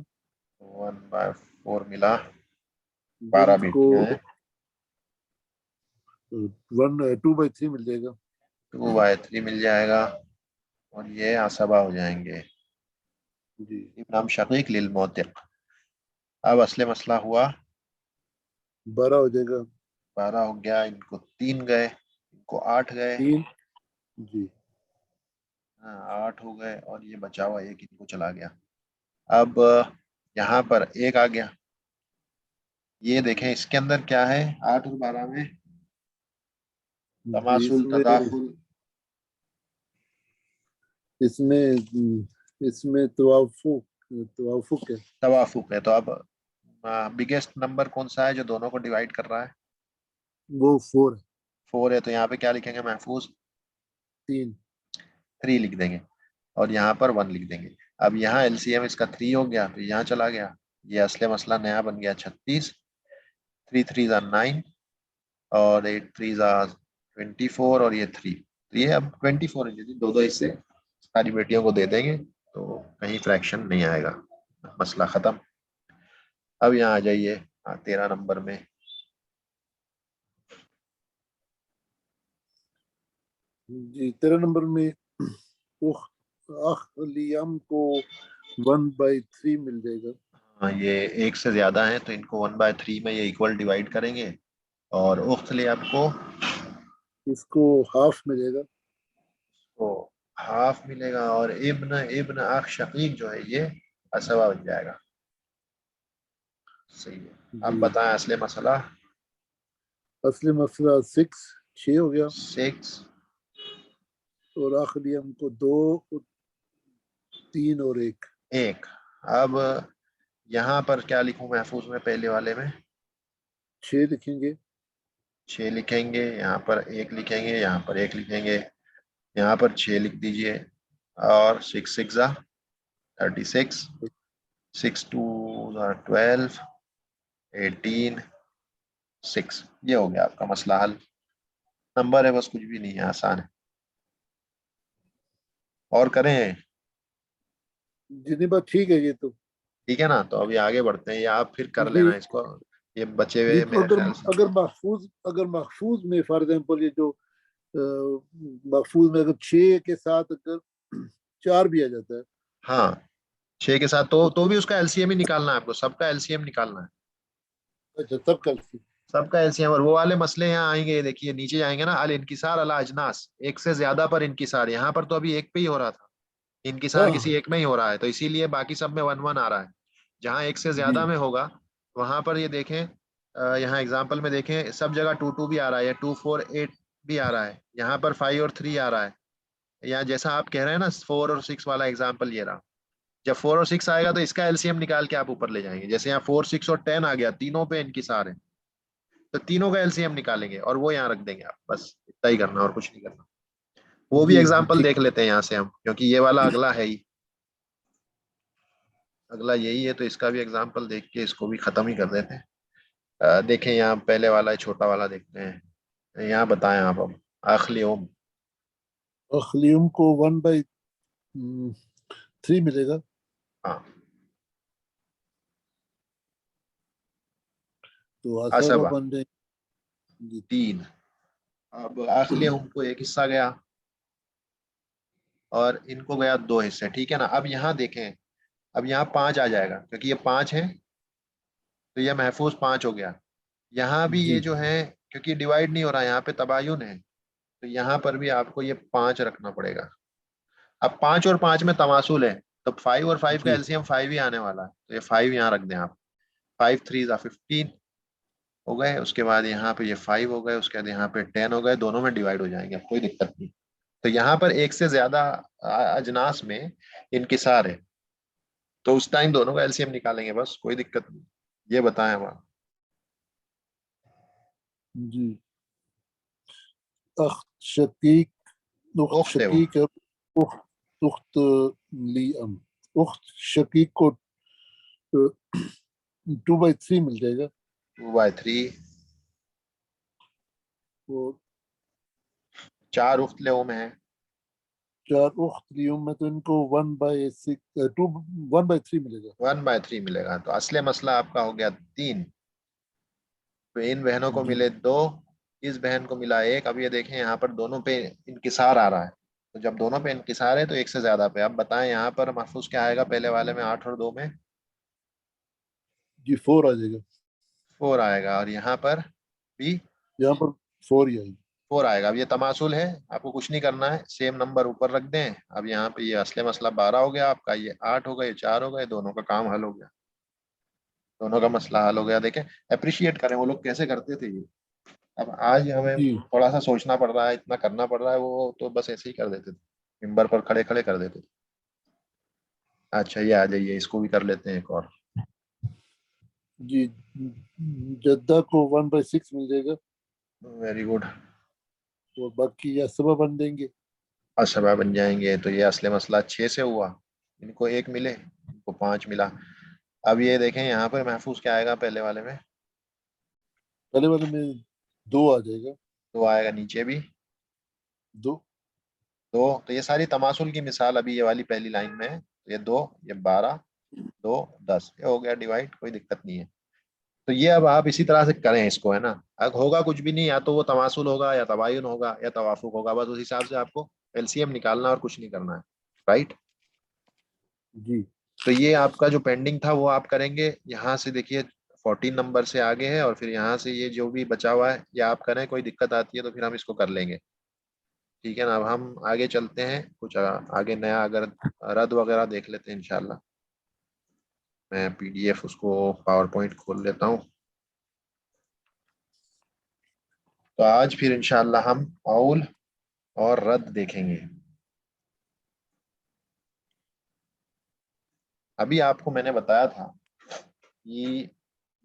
1/4 मिला। 12 बिन्त को बेटियां हैं। 2/3 मिल जाएगा। 2/3 मिल जाएगा। और ये आसबा हो जाएंगे। जी इब्न शकीक लिल मोतिक। अब असले मसला हुआ। 12 हो जाएगा। 12 हो गया। इनको 3 गए, इनको 8 गए। 3 जी। हाँ, 8 हो गए, और ये बचा हुआ एक इनको चला गया। अब यहाँ पर एक आ गया। ये देखें इसके अंदर क्या है 8 और 12 में? जी तमासुल, तदाखुल। इसमें इसमें तवाफुक है। तवाफुक है। तो अब बिगेस्ट नंबर कौन सा है जो दोनों को डिवाइड कर रहा है? वो 4 है। 4 है। तो यहाँ पे क्या लिखेंगे महफूज? 3 3 लिख देंगे। और यहाँ पर 1 लिख देंगे। अब यहाँ एलसीएम इसका 3 हो गया, तो यहाँ चला गया। ये असले मसला नया बन गया 36। 3 3 ज़ा 9, और 8 3 ज़ा 24, और ये 3। तो ये अब 24 है जी। दो दो इससे सारी बेटियों को दे देंगे, तो कहीं फ्रैक्शन नहीं आएगा। मसला खत्म। अब यहाँ आ जाइए 13 नंबर में। जी 13 नंबर में अखलियम को 1/3 मिल जाएगा। हाँ, ये एक से ज्यादा है तो इनको 1/3 में ये इक्वल डिवाइड करेंगे। और उख्त ले आपको इसको हाफ मिलेगा। तो हाफ मिलेगा। और इब्न इब्न अख शकीक जो है ये असवा बन जाएगा। सही है। अब जी बताएं असले मसला। असली मसला 6 हो गया। 6। और अखलियम को 2 3 और 1। 1। अब यहाँ पर क्या लिखूं महफूज में? पहले वाले में 6 लिखेंगे। 6 लिखेंगे, यहाँ पर 1 लिखेंगे, यहाँ पर 1 लिखेंगे, यहाँ पर 6 लिख दीजिए, और 6 6 जा 36, 6 2 जा 12, 18, 6। ये हो गया आपका मसला हल। नंबर है, बस कुछ भी नहीं है, आसान है। और करें? जितनी बात ठीक है ये तो। ठीक है ना, तो अभी आगे बढ़ते हैं, या आप फिर कर जी लेना इसको। ये बचे जी। हुए तो मेरे ख्याल से। अगर महफूज में फॉर एग्जांपल ये जो महफूज में अगर 6 के साथ अगर 4 भी आ जाता है हाँ, 6 के साथ तो तो भी उसका एलसीएम ही निकालना है आपको, सबका एलसीएम निकालना है। अच्छा तब कल से। सबका एलसीएम, और वो वाले मसले यहाँ आएंगे, ये देखिए नीचे जाएंगे ना, अल इनकिसार अला अजनास, एक से ज्यादा पर इनकिसार, यहाँ पर तो अभी एक पे ही हो रहा था, इनकिसार किसी हाँ एक में ही हो रहा है, तो इसीलिए बाकी सब में 1 1 आ रहा है। जहाँ एक से जी ज्यादा में होगा वहां पर ये देखें, यहाँ एग्जाम्पल में देखें, सब जगह 2 2 भी आ रहा है, या 2 4 8 भी आ रहा है, यहाँ पर 5 और 3 आ रहा है। या जैसा आप कह रहे हैं ना, 4 और 6 वाला एग्जाम्पल ये रहा। जब 4 और 6 आएगा तो इसका एलसीएम निकाल के आप ऊपर ले जाएंगे, जैसे यहाँ 4 6 और 10 आ गया, तीनों पे इनकिसार है, तो तीनों का एलसीएम निकालेंगे और वो यहाँ रख देंगे आप, बस इतना ही करना और कुछ नहीं करना। वो भी जी जी एग्जाम्पल ठीक। देख लेते हैं यहाँ से हम, क्योंकि ये वाला अगला है ही, अगला यही है, तो इसका भी एग्जाम्पल देख के इसको भी खत्म ही कर देते हैं। देखें यहाँ पहले वाला है, छोटा वाला देखते हैं। यहाँ बताएं आप अब, आखिरी ओम। अखलियम को 1/3 मिलेगा। हाँ, तो आसाबा असबा बन जाएंगे। 3। अब आखिरी ओम को एक हिस्सा गया, और इनको गया 2 हिस्से, ठीक है ना। अब यहाँ देखें, अब यहाँ 5 आ जाएगा, क्योंकि ये 5 है, तो ये महफूज 5 हो गया। यहाँ भी ये जी जो है, क्योंकि डिवाइड नहीं हो रहा, यहाँ पे तबायुन है, तो यहाँ पर भी आपको ये 5 रखना पड़ेगा। अब 5 और 5 में तमासुल है, तो 5 और 5 का जी एलसीएम 5 ही आने वाला है, तो ये 5 यहाँ रख दें आप। 5 3 जा 15 हो गए, उसके बाद यहाँ पे ये 5 हो गए, उसके बाद यहाँ पे 10 हो गए, दोनों में डिवाइड हो जाएंगे, अब कोई दिक्कत नहीं। तो यहाँ पर एक से ज्यादा अजनास में इनकिसार है, तो उस टाइम दोनों का एलसीएम निकालेंगे, बस कोई दिक्कत नहीं। ये बताएं अब आप। जी। अख शकीक उख्त उख्त है वो, शकीक है। उख्त उख्त लियम उख्त शकीक को 2/3 मिल जाएगा। 2/3। वो 4 उख्त ले में है। 4 उख्त लियम में तो इनको 1/3 मिलेगा। 1/3 मिलेगा, तो असले मसला आपका हो गया 3। तो इन बहनों को जी मिले 2, इस बहन को मिला 1। अब ये देखें यहाँ पर दोनों पे इनकिसार आ रहा है, तो जब दोनों पे इनकिसार है तो एक से ज्यादा पे। अब बताएं यहाँ पर महफूज क्या आएगा, पहले वाले में 8 और 2 में जी 4 आ जाएगा। 4 आएगा, और यहाँ पर भी यहाँ पर 4 ही आएगी। 4 आएगा। अब ये तमासुल है, आपको कुछ नहीं करना है, सेम नंबर ऊपर रख दें। अब यहाँ पे ये असले मसला 12 हो गया आपका, ये 8 हो गए, 4 हो गए, दोनों का काम हल हो गया, दोनों का मसला हल हो गया। देखें, अप्रिशिएट करें वो लोग कैसे करते थे ये। अब आज हमें जी थोड़ा सा सोचना पड़ रहा है, इतना करना पड़ रहा है, वो तो बस ऐसे ही कर देते थे, मिंबर पर खड़े खड़े कर देते थे। अच्छा, ये आ जाइए, इसको भी कर लेते हैं एक और। जी। जद्दा को 1/6 मिल जाएगा। Very good. और बाकी या सबा बन देंगे। असबा बन जाएंगे, तो ये असले मसला 6 से हुआ, इनको 1 मिले, इनको 5 मिला। अब ये देखें यहाँ पर महफूज क्या आएगा, पहले वाले में पहले वाले में 2 आ जाएगा। 2 आएगा, नीचे भी 2। 2। तो ये सारी तमासुल की मिसाल अभी ये वाली पहली लाइन में है, तो ये 2, ये 12, 2 10, ये हो गया डिवाइड, कोई दिक्कत नहीं है। तो ये अब आप इसी तरह से करें इसको, है ना। अब होगा कुछ भी नहीं, या तो वो तमासुल होगा, या तबायुन होगा, या तवाफुक होगा, बस उस हिसाब से आपको एलसीएम निकालना और कुछ नहीं करना है, राइट। जी तो ये आपका जो पेंडिंग था वो आप करेंगे, यहाँ से देखिए 14 नंबर से आगे है, और फिर यहाँ से ये जो भी बचा हुआ है ये आप करें, कोई दिक्कत आती है तो फिर हम इसको कर लेंगे, ठीक है ना। अब हम आगे चलते हैं, कुछ आगे नया अगर रद्द वगैरह देख लेते हैं इंशाल्लाह। मैं पीडीएफ उसको पावर पॉइंट खोल लेता हूँ। तो आज फिर इंशाल्लाह हम औल और रद्द देखेंगे। अभी आपको मैंने बताया था कि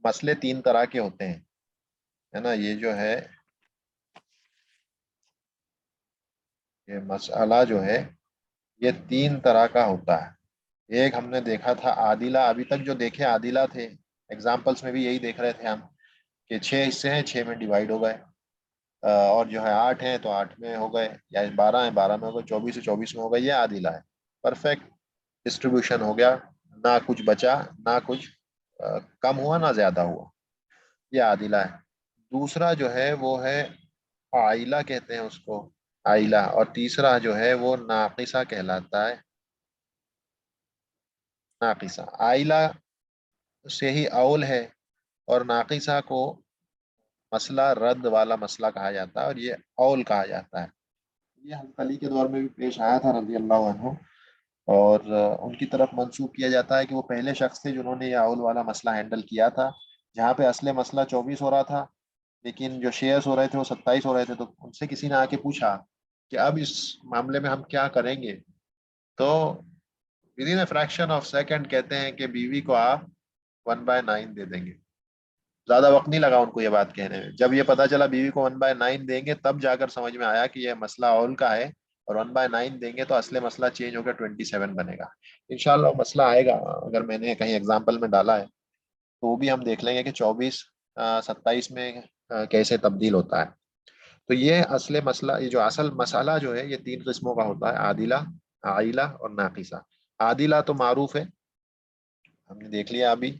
मसले 3 तरह के होते हैं, है ना। ये जो है ये मसला जो है ये 3 तरह का होता है। एक हमने देखा था आदिला, अभी तक जो देखे आदिला थे, एग्जाम्पल्स में भी यही देख रहे थे हम कि 6 हिस्से हैं, 6 में डिवाइड हो गए। और जो है 8 हैं तो 8 में हो गए, या 12 हैं 12 में हो गए, 24 है 24 में हो गए। ये आदिला है, परफेक्ट डिस्ट्रीब्यूशन हो गया, ना कुछ बचा, ना कुछ कम हुआ ना ज्यादा हुआ। ये आदिला है। दूसरा जो है वो है आइला कहते हैं उसको, आइला। और तीसरा जो है वो नाकिसा कहलाता है, नाकिसा। आइला से ही अउल है, और नाकिसा को मसला रद्द वाला मसला कहा जाता है, और ये अउल कहा जाता है। ये हज़रत अली के दौर में भी पेश आया था रजी अल्लाह अन्हु, और उनकी तरफ मंसूब किया जाता है कि वो पहले शख्स थे जिन्होंने ये अउल वाला मसला हैंडल किया था। जहाँ पे असले मसला 24 हो रहा था, लेकिन जो शेयर्स हो रहे थे वो 27 हो रहे थे। तो उनसे किसी ने आके पूछा कि अब इस मामले में हम क्या करेंगे। तो with in a fraction of second कहते हैं कि बीवी को आप 1/9 दे देंगे। ज्यादा वक्त नहीं लगा उनको ये बात कहने में। जब ये पता चला बीवी को 1/9 देंगे, तब जाकर समझ में आया कि ये मसला औल का है, और 1/9 देंगे तो असली मसला चेंज होकर 27 बनेगा। इंशाल्लाह वो मसला आएगा, अगर मैंने कहीं एग्जाम्पल में डाला है तो वो भी हम देख लेंगे कि 24 27 में कैसे तब्दील होता है। तो ये असले मसला, ये जो असल मसाला जो है ये 3 किस्मों का होता है, आदिला, आइला और नाकिसा। आदिला तो मारूफ है, हमने देख लिया अभी।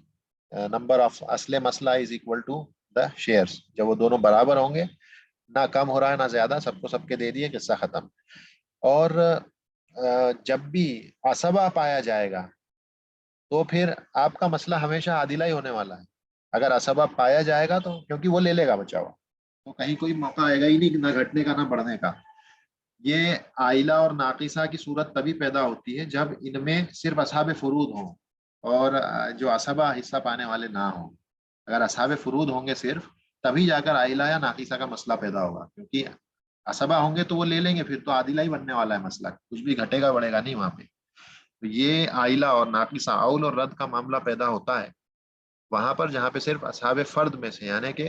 नंबर ऑफ असले मसला is equal to the shares. जब वो दोनों बराबर होंगे, ना कम हो रहा है ना ज्यादा, सबको सबके दे दिए, किस्सा खत्म। और जब भी असबा पाया जाएगा तो फिर आपका मसला हमेशा आदिला ही होने वाला है। अगर असबा पाया जाएगा तो, क्योंकि वो ले लेगा बचा हुआ, तो कहीं कोई मौका आएगा ही नहीं ना घटने का ना बढ़ने का। ये आइला और नाकिसा की सूरत तभी पैदा होती है जब इनमें सिर्फ असहाब फुरूद हों, और जो असबा हिस्सा पाने वाले ना हों। अगर असहाब फुरूद होंगे सिर्फ, तभी जाकर आइला या नाकिसा का मसला पैदा होगा। क्योंकि असबा होंगे तो वो ले लेंगे, फिर तो आदिला ही बनने वाला है मसला, कुछ भी घटेगा बढ़ेगा नहीं वहां पे। तो ये आइला और नाकिसा, औल और रद्द का मामला पैदा होता है वहां पर जहाँ पे सिर्फ असहाब फर्द में से, यानी कि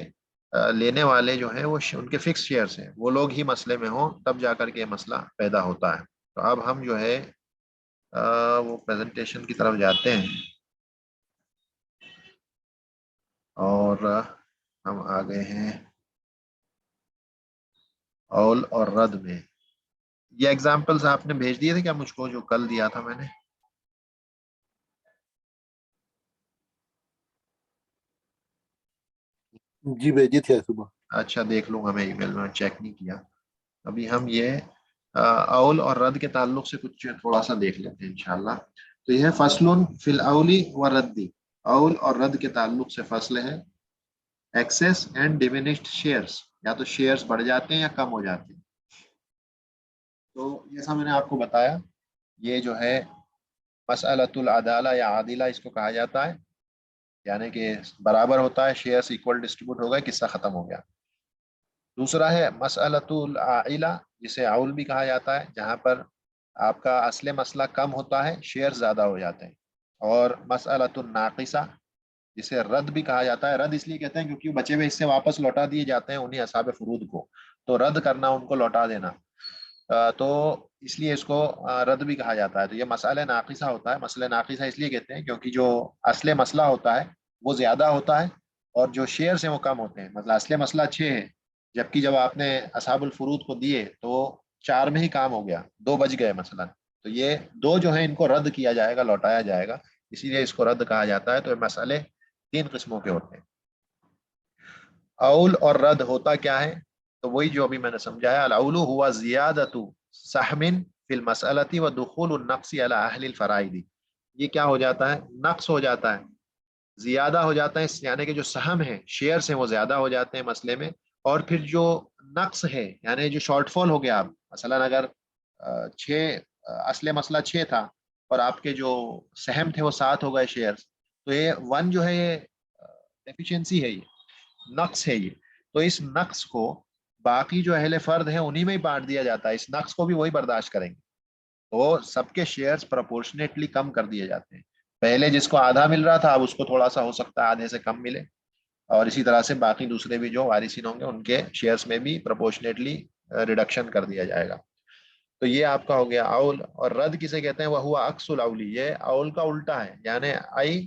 लेने वाले जो हैं वो उनके फिक्स शेयर्स हैं, वो लोग ही मसले में हों, तब जाकर के ये मसला पैदा होता है। तो अब हम जो है वो प्रेजेंटेशन की तरफ जाते हैं, और हम आ गए हैं औल और रद में। ये एग्जाम्पल्स आपने भेज दिए थे क्या मुझको, जो कल दिया था मैंने? जी भेजी थी आज सुबह। अच्छा, देख लूंगा मैं, ईमेल में चेक नहीं किया। अभी हम ये औल और रद के ताल्लुक से कुछ थोड़ा सा देख लेते हैं इंशाल्लाह। तो यह फसलुन फिल औली व रद्दी, औल और रद के ताल्लुक से फसल है। एक्सेस एंड डिमिनिश्ड शेयर्स, या तो शेयर्स बढ़ जाते हैं या कम हो जाते हैं। तो जैसा मैंने आपको बताया, ये जो है मसअलतुल अदाला या आदिला इसको कहा जाता है, यानी कि बराबर होता है, शेयर्स इक्वल डिस्ट्रीब्यूट हो गए, किस्सा खत्म हो गया। दूसरा है मसअलतुल आइला, जिसे आउल भी कहा जाता है, जहाँ पर आपका असले मसला कम होता है, शेयर ज़्यादा हो जाते हैं। और मसअलतुल नाकिसा, जिसे रद्द भी कहा जाता है। रद्द इसलिए कहते हैं क्योंकि बचे हुए हिस्से वापस लौटा दिए जाते हैं उन्हीं असाब फुरूद को, तो रद्द करना, उनको लौटा देना। तो इसलिए इसको रद्द भी कहा जाता है। तो ये मसला नाकिसा होता है। मसला नाकिसा इसलिए कहते हैं क्योंकि जो असले मसला होता है वो ज़्यादा होता है, और जो शेयर्स हैं वो कम होते हैं। मतलब असले मसला 6 है, जबकि जब आपने असाबुल फुरूद को दिए तो 4 में ही काम हो गया, 2 बच गए मसलन। तो ये 2 जो है इनको रद्द किया जाएगा, लौटाया जाएगा, इसीलिए इसको रद्द कहा जाता है। तो ये मसले 3 किस्मों के होते हैं। औल और रद्द होता क्या है? तो वही जो अभी मैंने समझाया, अल-औलु हुआ ज़ियादतु सहमिन फिल मसअलति व दुखुलु नक्सी अला अहलिल फराइदी। ये क्या हो जाता है? नक्स हो जाता है, ज्यादा हो जाता है, यानी कि जो सहम है, शेयर्स हैं, वो ज्यादा हो जाते हैं मसले में। और फिर जो नक्स है, यानी जो शॉर्टफॉल हो गया, आप मसलन अगर छः, असले मसला 6 था और आपके जो सहम थे वो 7 हो गए शेयर्स, तो ये 1 जो है ये डेफिशिएंसी है, ये नक्स है ये। तो इस नक्स को बाकी जो अहले फर्द हैं उन्हीं में ही बांट दिया जाता है, इस नक्स को भी वही बर्दाश्त करेंगे। तो सबके शेयर्स प्रोपोर्शनेटली कम कर दिए जाते हैं। पहले जिसको आधा मिल रहा था, अब उसको थोड़ा सा हो सकता है आधे से कम मिले, और इसी तरह से बाकी दूसरे भी जो वारिसिन होंगे उनके शेयर्स में भी प्रोपोर्शनेटली रिडक्शन कर दिया जाएगा। तो ये आपका हो गया अउल। और रद किसे कहते हैं? वह हुआ अक्सुल अउली, ये अउल का उल्टा है, यानी आई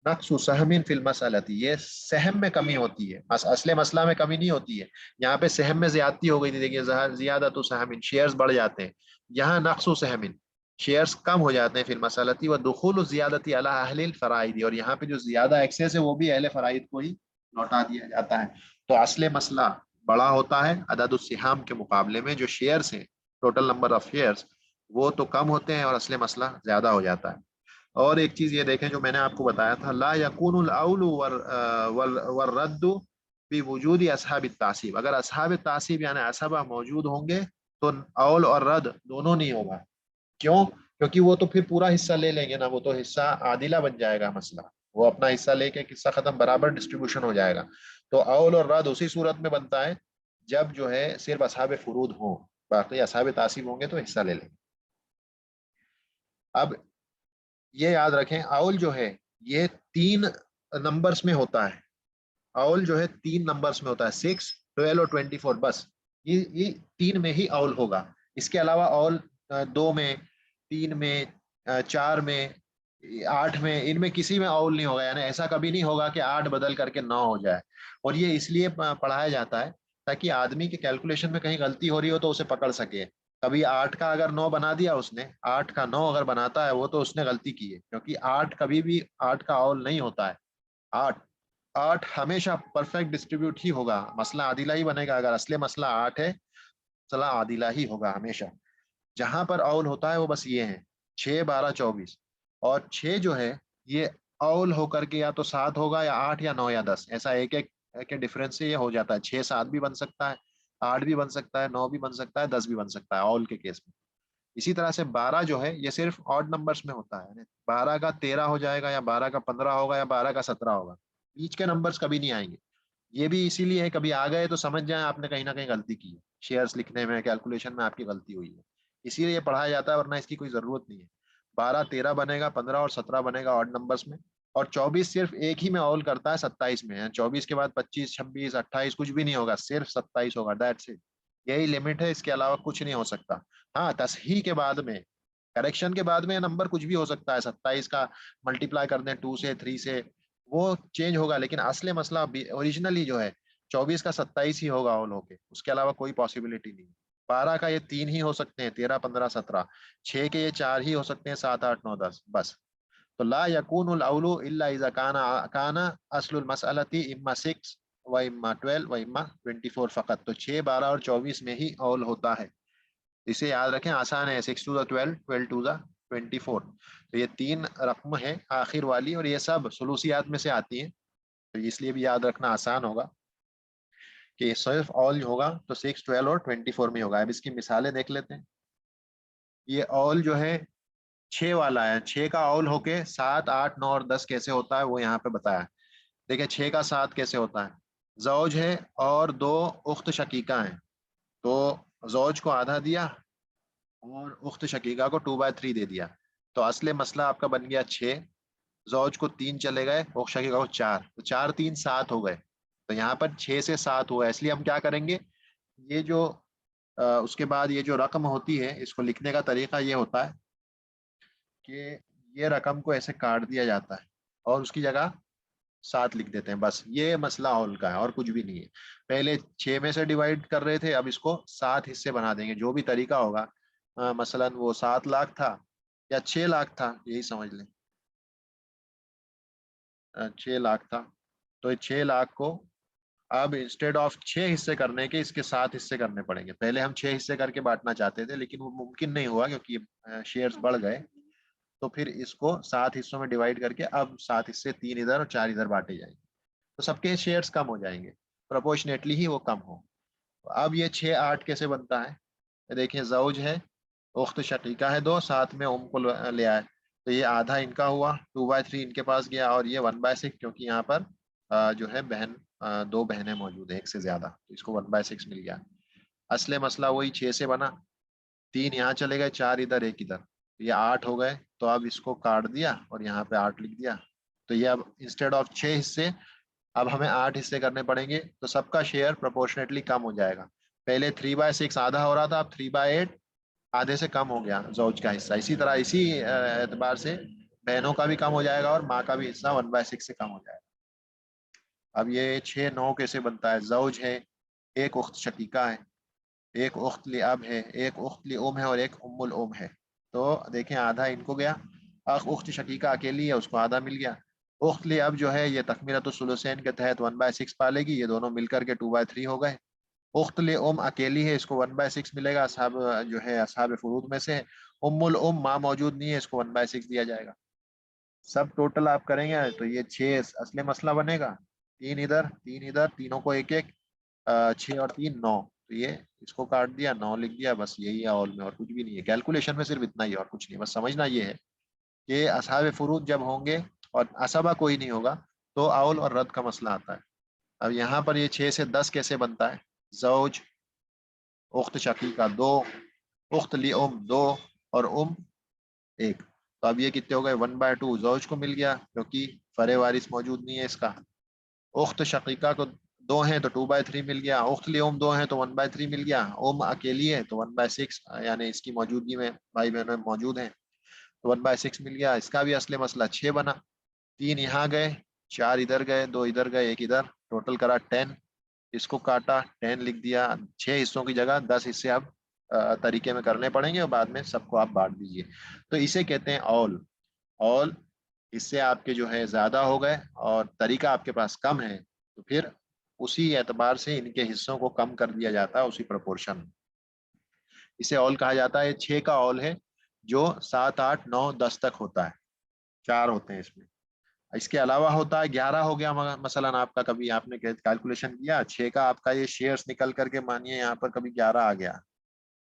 नक्सु सहमिन फिल मसलती, ये सहम में कमी होती है, असले मसला में कमी नहीं होती है। यहाँ पे सहम में ज्यादती हो गई थी, देखिए जियादा तो सहमिन, शेयर्स बढ़ जाते हैं, यहाँ नक्सु सहमिन, शेयर्स कम हो जाते हैं फिल मसलती, व दुखुल जियादती अला अहलिल फराइदी, और यहाँ पे जो ज्यादा एक्सेस है वो भी अहले फराइद को ही लौटा दिया जाता है। तो असले मसला बड़ा होता है अदद सिहाम के मुकाबले में, जो शेयर्स हैं टोटल नंबर ऑफ शेयर्स वो तो कम होते हैं और असले मसला ज्यादा हो जाता है। और एक चीज ये देखें जो मैंने आपको बताया था, ला यकूनुल अउलु वर रद्दु भी वजूद असहाब तासीब, अगर असहाब तासीब यानी असहबा मौजूद होंगे तो अउल और रद्द दोनों नहीं होगा। क्यों? क्योंकि वो तो फिर पूरा हिस्सा ले लेंगे ना, वो तो हिस्सा आदिला बन जाएगा मसला, वो अपना हिस्सा लेके किस्सा खत्म, बराबर डिस्ट्रीब्यूशन हो जाएगा। तो अउल और रद्द उसी सूरत में बनता है जब जो है सिर्फ असहाब फुरूद हो, बाकी असहाब तासीब होंगे तो हिस्सा ले लेंगे। अब ये याद रखें अउल जो है ये 3 नंबर्स में होता है, अउल जो है 3 नंबर्स में होता है, 6, 12 और 24, बस ये 3 में ही अउल होगा। इसके अलावा अउल 2 में, 3 में, 4 में, 8 में, इनमें किसी में अउल नहीं होगा, यानी ऐसा कभी नहीं होगा कि 8 बदल करके 9 हो जाए। और ये इसलिए पढ़ाया जाता है ताकि आदमी के कैलकुलेशन में कहीं गलती हो रही हो तो उसे पकड़ सके। कभी 8 का अगर 9 बना दिया उसने, 8 का 9 अगर बनाता है वो, तो उसने गलती की है, क्योंकि 8 कभी भी 8 का अउल नहीं होता है। 8 8 हमेशा परफेक्ट डिस्ट्रीब्यूट ही होगा, मसला आदिला ही बनेगा, अगर असली मसला 8 है मसला आदिला ही होगा हमेशा। जहां पर अउल होता है वो बस ये है 6, 12, 24, और 6 जो है ये अउल होकर के या तो 7 होगा या 8 या 9 या 10, ऐसा एक एक के डिफरेंस से ये हो जाता है। 6 7 भी बन सकता है, 8 भी बन सकता है, 9 भी बन सकता है, 10 भी बन सकता है अउल के केस में। इसी तरह से 12 जो है ये सिर्फ ऑड नंबर्स में होता है, 12 का 13 हो जाएगा या 12 का 15 होगा या 12 का 17 होगा, बीच के नंबर्स कभी नहीं आएंगे। ये भी इसीलिए है, कभी आ गए तो समझ जाए आपने कहीं ना कहीं गलती की है, शेयर्स लिखने में, कैलकुलेशन में आपकी गलती हुई है, इसीलिए ये पढ़ाया जाता है, वरना इसकी कोई जरूरत नहीं है। 12 13 बनेगा, 15 और 17 बनेगा ऑड नंबर्स में, और 24 सिर्फ एक ही में ऑल करता है 27 में, 24 के बाद 25 26 28 कुछ भी नहीं होगा, सिर्फ 27 होगा, दैट्स इट। यही लिमिट है, इसके अलावा कुछ नहीं हो सकता। हाँ, तसहीह के बाद में, करेक्शन के बाद में नंबर कुछ भी हो सकता है, 27 का मल्टीप्लाई कर दें 2 से 3 से, वो चेंज होगा, लेकिन असली मसला ओरिजिनली जो है 24 का 27 ही होगा ऑल होके, उसके अलावा कोई पॉसिबिलिटी नहीं। 12 का ये 3 ही हो सकते हैं, 13 15 17, 6 के ये 4 ही हो सकते हैं, 7 8 9 10 बस। तो ला यकूनुल अउलु इल्ला इज़ा काना काना अस्लुल मसअलती इम्मा 6 व इम्मा 12 व इम्मा 24 फकत, तो 6 12 और 24 में ही ऑल होता है। इसे याद रखें, आसान है, 6 टू द 12, 12 टू द 24, तो ये 3 रकम है आखिर वाली, और ये सब सुलूसियात में से आती हैं, तो इसलिए भी याद रखना आसान होगा कि सिर्फ ऑल होगा तो 6 12 और 24 में होगा। अब इसकी मिसालें देख लेते हैं। ये ऑल जो है 6 वाला है, 6 का ऑल होके 7 8 9 और 10 कैसे होता है वो यहाँ पे बताया। देखिए 6 का 7 कैसे होता है, जौज है और 2 उख्त शकीका हैं, तो जौज को आधा दिया और उख्त शकीका को 2/3 दे दिया, तो असले मसला आपका बन गया 6, जौज को 3 चले गए, उख्त शकीका को 4, तो 4 3 7 हो गए, तो यहाँ पर 6 से 7 हुआ, इसलिए हम क्या करेंगे, ये जो उसके बाद ये जो रकम होती है इसको लिखने का तरीका ये होता है कि ये रकम को ऐसे काट दिया जाता है और उसकी जगह 7 लिख देते हैं, बस ये मसला हॉल का है और कुछ भी नहीं है। पहले 6 में से डिवाइड कर रहे थे, अब इसको 7 हिस्से बना देंगे, जो भी तरीका होगा। मसलन वो 7 लाख था या 6 लाख था, यही समझ लें, 6 लाख था, तो 6 लाख को अब इंस्टेड ऑफ 6 हिस्से करने के इसके 7 हिस्से करने पड़ेंगे। पहले हम 6 हिस्से करके बांटना चाहते थे लेकिन वो मुमकिन नहीं हुआ क्योंकि शेयर्स बढ़ गए, तो फिर इसको 7 हिस्सों में डिवाइड करके अब 7 हिस्से 3 इधर और 4 इधर बांटे जाएंगे, तो सबके शेयर्स कम हो जाएंगे, प्रोपोर्शनेटली ही वो कम हो। तो अब ये 6 8 कैसे बनता है, देखिए जौज है, उख्त शकीका है 2, साथ में उम को ले आए, तो ये आधा इनका हुआ, 2/3 इनके पास गया, और ये 1/6 क्योंकि यहाँ पर जो है बहन 2 बहनें मौजूद है, एक से ज्यादा, तो इसको 1/6 मिल गया। असले मसला वही 6 से बना, 3 यहाँ चले गए, 4 इधर 1 इधर, तो ये 8 हो गए, तो अब इसको काट दिया और यहाँ पे 8 लिख दिया, तो ये अब इंस्टेड ऑफ 6 हिस्से अब हमें 8 हिस्से करने पड़ेंगे, तो सबका शेयर प्रोपोर्शनेटली कम हो जाएगा। पहले 3/6 आधा हो रहा था, अब 3/8 आधे से कम हो गया जौज का हिस्सा। इसी तरह इसी एतबार से बहनों का भी कम हो जाएगा और माँ का भी हिस्सा 1/6 से कम हो जाएगा। अब ये 6 9 कैसे बनता है? जौज है, एक उख्त शकीका है, एक उख्त li अब है, एक उख्त li उम है और एक उम्मुल उम है। तो देखें आधा इनको गया, उख्त शकीका अकेली है उसको आधा मिल गया। उख्त li अब जो है ये तकमीलतुस्सुलुसैन के तहत 1/6 पालेगी, ये दोनों मिलकर के 2/3 हो गए। उख्त li उम अकेली है, इसको 1/6 मिलेगा, असहाब जो है असहाब फुरूद में से है। उम्मुल उम माँ मौजूद नहीं है, इसको 1/6 दिया जाएगा। सब टोटल आप करेंगे तो ये 6 असले मसला बनेगा। 3 इधर 3 इधर, तीनों को एक एक, 6 और 3 9। तो ये इसको काट दिया, 9 लिख दिया, बस यही है ऑल में, और कुछ भी नहीं है। कैलकुलेशन में सिर्फ इतना ही है और कुछ नहीं। बस समझना ये है कि असहाब फुरूद जब होंगे और असबा कोई नहीं होगा तो आउल और रद का मसला आता है। अब यहाँ पर ये 6 से 10 कैसे बनता है? जौज, उख्त शकीका 2, उख्त li उम 2 और उम 1। तो अब ये कितने हो गए? 1/2 जौज को मिल गया क्योंकि फरे वारिस मौजूद नहीं है इसका। उख्त शकीका को 2 हैं तो 2/3 मिल गया। उख्त li उम 2 हैं तो 1/3 मिल गया। उम अकेली है तो 1/6, यानी इसकी मौजूदगी में भाई बहन मौजूद हैं तो 1/6 मिल गया। इसका भी असले मसला 6 बना। 3 यहाँ गए, 4 इधर गए, 2 इधर गए, 1 इधर, टोटल करा 10। इसको काटा, 10 लिख दिया। 6 हिस्सों की जगह 10 हिस्से अब तरीके में करने पड़ेंगे और बाद में सबको आप बांट दीजिए। तो इसे कहते हैं ऑल। ऑल हिस्से आपके जो है ज्यादा हो गए और तरीका आपके पास कम है, तो फिर उसी एतबार से इनके हिस्सों को कम कर दिया जाता है, उसी प्रोपोर्शन। इसे ऑल कहा जाता है। 6 का ऑल है जो 7 8 9 10 तक होता है, 4 होते हैं इसमें। इसके अलावा होता है 11 हो गया मसलन आपका, कभी आपने कैलकुलेशन किया 6 का, आपका ये शेयर्स निकल करके मानिए यहाँ पर कभी 11 आ गया,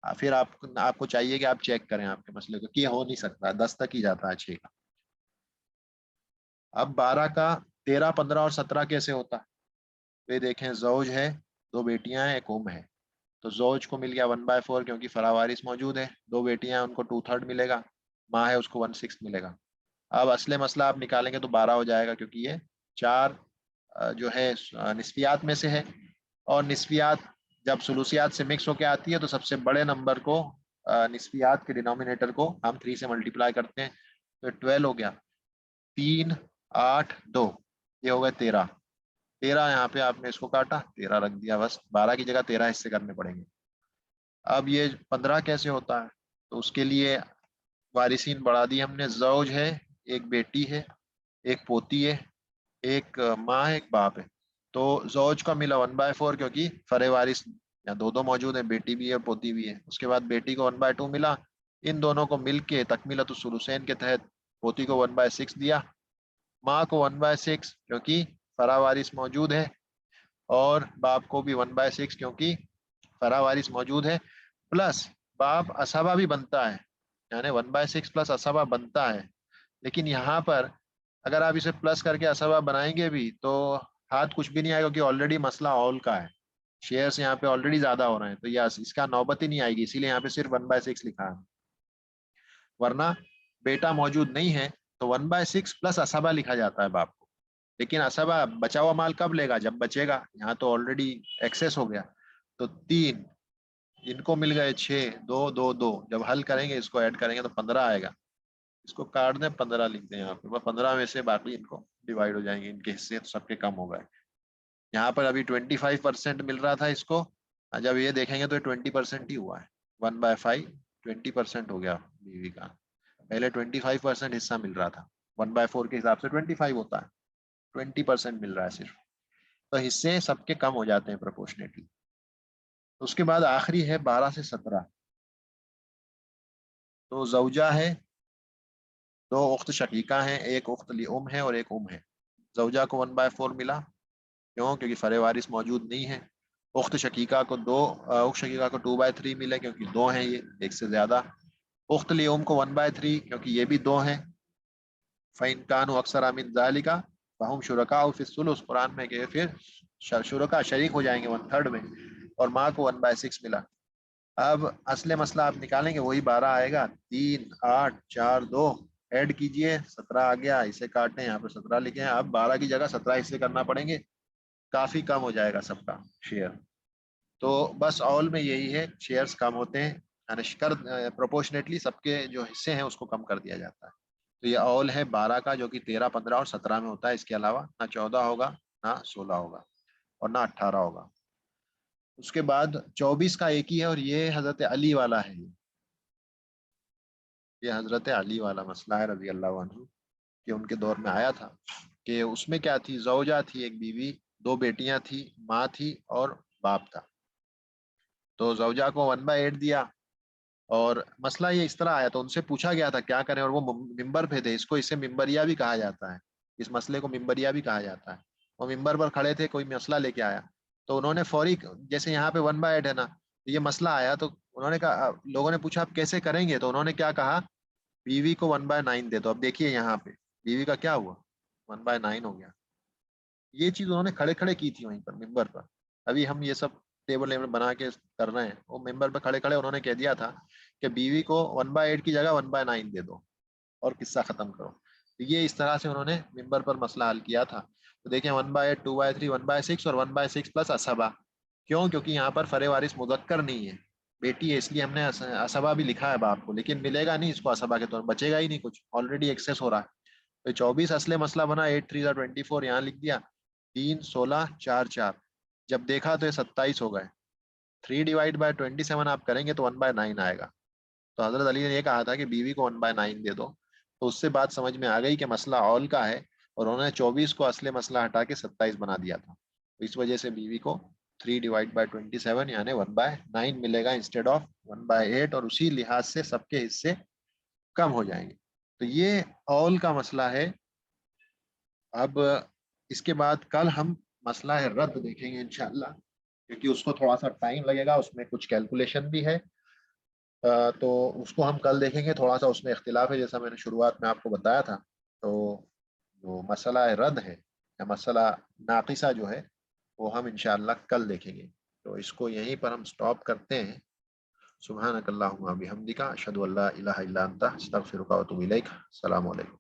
फिर आपको चाहिए कि आप चेक करें आपके मसले को कि ये हो नहीं सकता, 10 तक ही जाता है 6 का। अब 12 का 13 15 और 17 कैसे होता है? तो ये देखें, जौज है, 2 बेटियां हैं, एक उम है। तो जौज को मिल गया 1/4 क्योंकि फरावारिस मौजूद है। 2 बेटियां हैं उनको 2/3 मिलेगा। माँ है उसको 1/6 मिलेगा। अब असले मसला आप निकालेंगे तो 12 हो जाएगा क्योंकि ये 4 जो है निस्फियात में से है। और निस्फियात जब सुलूसियात से मिक्स होके आती है तो सबसे बड़े नंबर को, निस्फियात के डिनोमिनेटर को हम 3 से मल्टीप्लाई करते हैं, तो 12 हो गया। 3 8 2, ये हो गए 13। 13 यहाँ पे आपने इसको काटा, 13 रख दिया, बस 12 की जगह 13 हिस्से करने पड़ेंगे। अब ये 15 कैसे होता है? तो उसके लिए वारिसीन बढ़ा दी हमने। जौज है, एक बेटी है, एक पोती है, एक माँ है, एक बाप है। तो जौज का मिला 1/4 क्योंकि फरे वारिस यहाँ दो दो मौजूद है, बेटी भी है पोती भी है। उसके बाद बेटी को 1/2 मिला। इन दोनों को मिलके तकमीलतुस्सुलुसैन के तहत पोती को 1/6 दिया। माँ को 1/6 क्योंकि फरा वारिस मौजूद है, और बाप को भी 1/6 क्योंकि फरा वारिस मौजूद है। प्लस बाप असबा भी बनता है, यानी 1/6 प्लस असबा बनता है। लेकिन यहाँ पर अगर आप इसे प्लस करके असबा बनाएंगे भी तो हाथ कुछ भी नहीं आएगा क्योंकि ऑलरेडी मसला ऑल का है। शेयर्स यहाँ पे ऑलरेडी ज्यादा हो रहे हैं तो यस इसका नौबत ही नहीं आएगी, इसीलिए यहाँ पे सिर्फ 1/6 लिखा है। वरना बेटा मौजूद नहीं है तो 1/6 प्लस असबा लिखा जाता है बाप को। लेकिन असबा बचा हुआ माल कब लेगा? जब बचेगा। यहाँ तो ऑलरेडी एक्सेस हो गया। तो 3, इनको मिल गए 6, 2 2 2, जब हल करेंगे इसको ऐड करेंगे तो 15 आएगा। इसको काट दें, 15 लिख दें यहाँ पे, 15 में से बाकी इनको डिवाइड हो जाएंगे, इनके हिस्से तो सबके कम हो गए। यहाँ पर अभी 25% मिल रहा था इसको, जब ये देखेंगे तो 20% ही हुआ है। 1/5 20% हो गया बीवी का। पहले 25% हिस्सा मिल रहा था, 1/4 के हिसाब से 25 होता है, 20% मिल रहा है सिर्फ। तो हिस्से सबके कम हो जाते हैं प्रोपोर्शनेटली। उसके बाद आखिरी है 12 से 17। तो जौजा है, 2 उख्त शकीका हैं, एक उख्त li उम है और एक उम है। जौजा को 1/4 मिला, क्यों? क्योंकि फरे वारिस मौजूद नहीं है। उख्त शकीका को 2, उख्त शकीका को 2/3 मिले क्योंकि 2 हैं ये, एक से ज्यादा। उख्त li उम को 1/3 क्योंकि ये भी 2 हैं। फ़इन कानू अक्सर अमिन ज़ालिका फ़हुम शुरका फ़ी सुलुस, कुरान में कि फिर शुरका शरीक हो जाएंगे 1/3 में। और माँ को 1/6 मिला। अब असले मसला आप निकालेंगे वही 12 आएगा। 3 8 4 2 ऐड कीजिए, 17 आ गया। इसे काटें, यहाँ पे 17 लिखे हैं। अब 12 की जगह 17 हिस्से करना पड़ेंगे, काफी कम हो जाएगा सबका शेयर। तो बस ऑल में यही है, शेयर्स कम होते हैं यानी कर प्रोपोर्शनेटली सबके जो हिस्से हैं उसको कम कर दिया जाता है। तो ये ऑल है 12 का, जो कि 13, 15 और 17 में होता है। इसके अलावा ना 14 होगा, ना 16 होगा और ना 18 होगा। उसके बाद 24 का एक ही है, और ये हजरत अली वाला है। ये हजरत अली वाला मसला है रजी अल्लाह अन्हु, कि उनके दौर में आया था। कि उसमें क्या थी, जौजा थी, एक बीवी, दो बेटियां थी, माँ थी और बाप था। तो जौजा को 1/8 दिया। और मसला ये इस तरह आया, तो उनसे पूछा गया था क्या करें, और वो मिंबर पे थे। इसको इसे मिंबरिया भी कहा जाता है, इस मसले को मिंबरिया भी कहा जाता है। वो मिंबर पर खड़े थे, कोई मसला लेके आया, तो उन्होंने फौरी, जैसे यहाँ पे 1/8 है ना, तो ये मसला आया, तो उन्होंने कहा, लोगों ने पूछा आप कैसे करेंगे, तो उन्होंने क्या कहा, बीवी को 1/9 दे दो। अब देखिए यहाँ पे बीवी का क्या हुआ, 1/9 हो गया। ये चीज उन्होंने खड़े खड़े की थी वहीं पर मिंबर पर। अभी हम ये सब टेबल वेबल बना के कर रहे हैं, वो मिंबर पर खड़े खड़े उन्होंने कह दिया था कि बीवी को 1/8 की जगह 1/9 दे दो और किस्सा खत्म करो। तो ये इस तरह से उन्होंने मिंबर पर मसला हल किया था। तो देखें 1/8, 2/3, 1/6 और 1/6 प्लस असबा। क्यों? क्योंकि यहाँ पर फरे वारिस मुदक्कर नहीं है, बेटी है, इसलिए हमने असबा भी लिखा है बाप को, लेकिन मिलेगा नहीं इसको असबा के तौर पर, बचेगा ही नहीं कुछ, ऑलरेडी एक्सेस हो रहा है। तो 24 असले मसला बना, 8 3 24, यहाँ लिख दिया। 3 16 4 4, जब देखा तो ये 27 हो गए। 3/27 आप करेंगे तो 1/9 आएगा। तो हजरत अली ने ये कहा था कि बीवी को 1/9 दे दो। तो उससे बात समझ में आ गई कि मसला ऑल का है, और उन्होंने 24 को असले मसला हटा के 27 बना दिया था। तो इस वजह से बीवी को 3/27 यानी 1/9 मिलेगा इंस्टेड ऑफ 1/8, और उसी लिहाज से सबके हिस्से कम हो जाएंगे। तो ये ऑल का मसला है। अब इसके बाद कल हम मसला है रद्द देखेंगे इंशाल्लाह, क्योंकि उसको थोड़ा सा टाइम लगेगा, उसमें कुछ कैलकुलेशन भी है। तो उसको हम कल देखेंगे। थोड़ा सा उसमें इख्तिलाफ है, जैसा मैंने शुरुआत में आपको बताया था। तो जो मसला रद्द है या मसला नाकिसा जो है, वो हम इंशाअल्लाह कल देखेंगे। तो इसको यहीं पर हम स्टॉप करते हैं। सुब्हानक अल्लाहुम्मा बिहम्दिका अशहदु अल्ला इलाहा इल्ला अंता अस्तगफिरुका व अतूबु इलैक। अस्सलामु अलैकुम।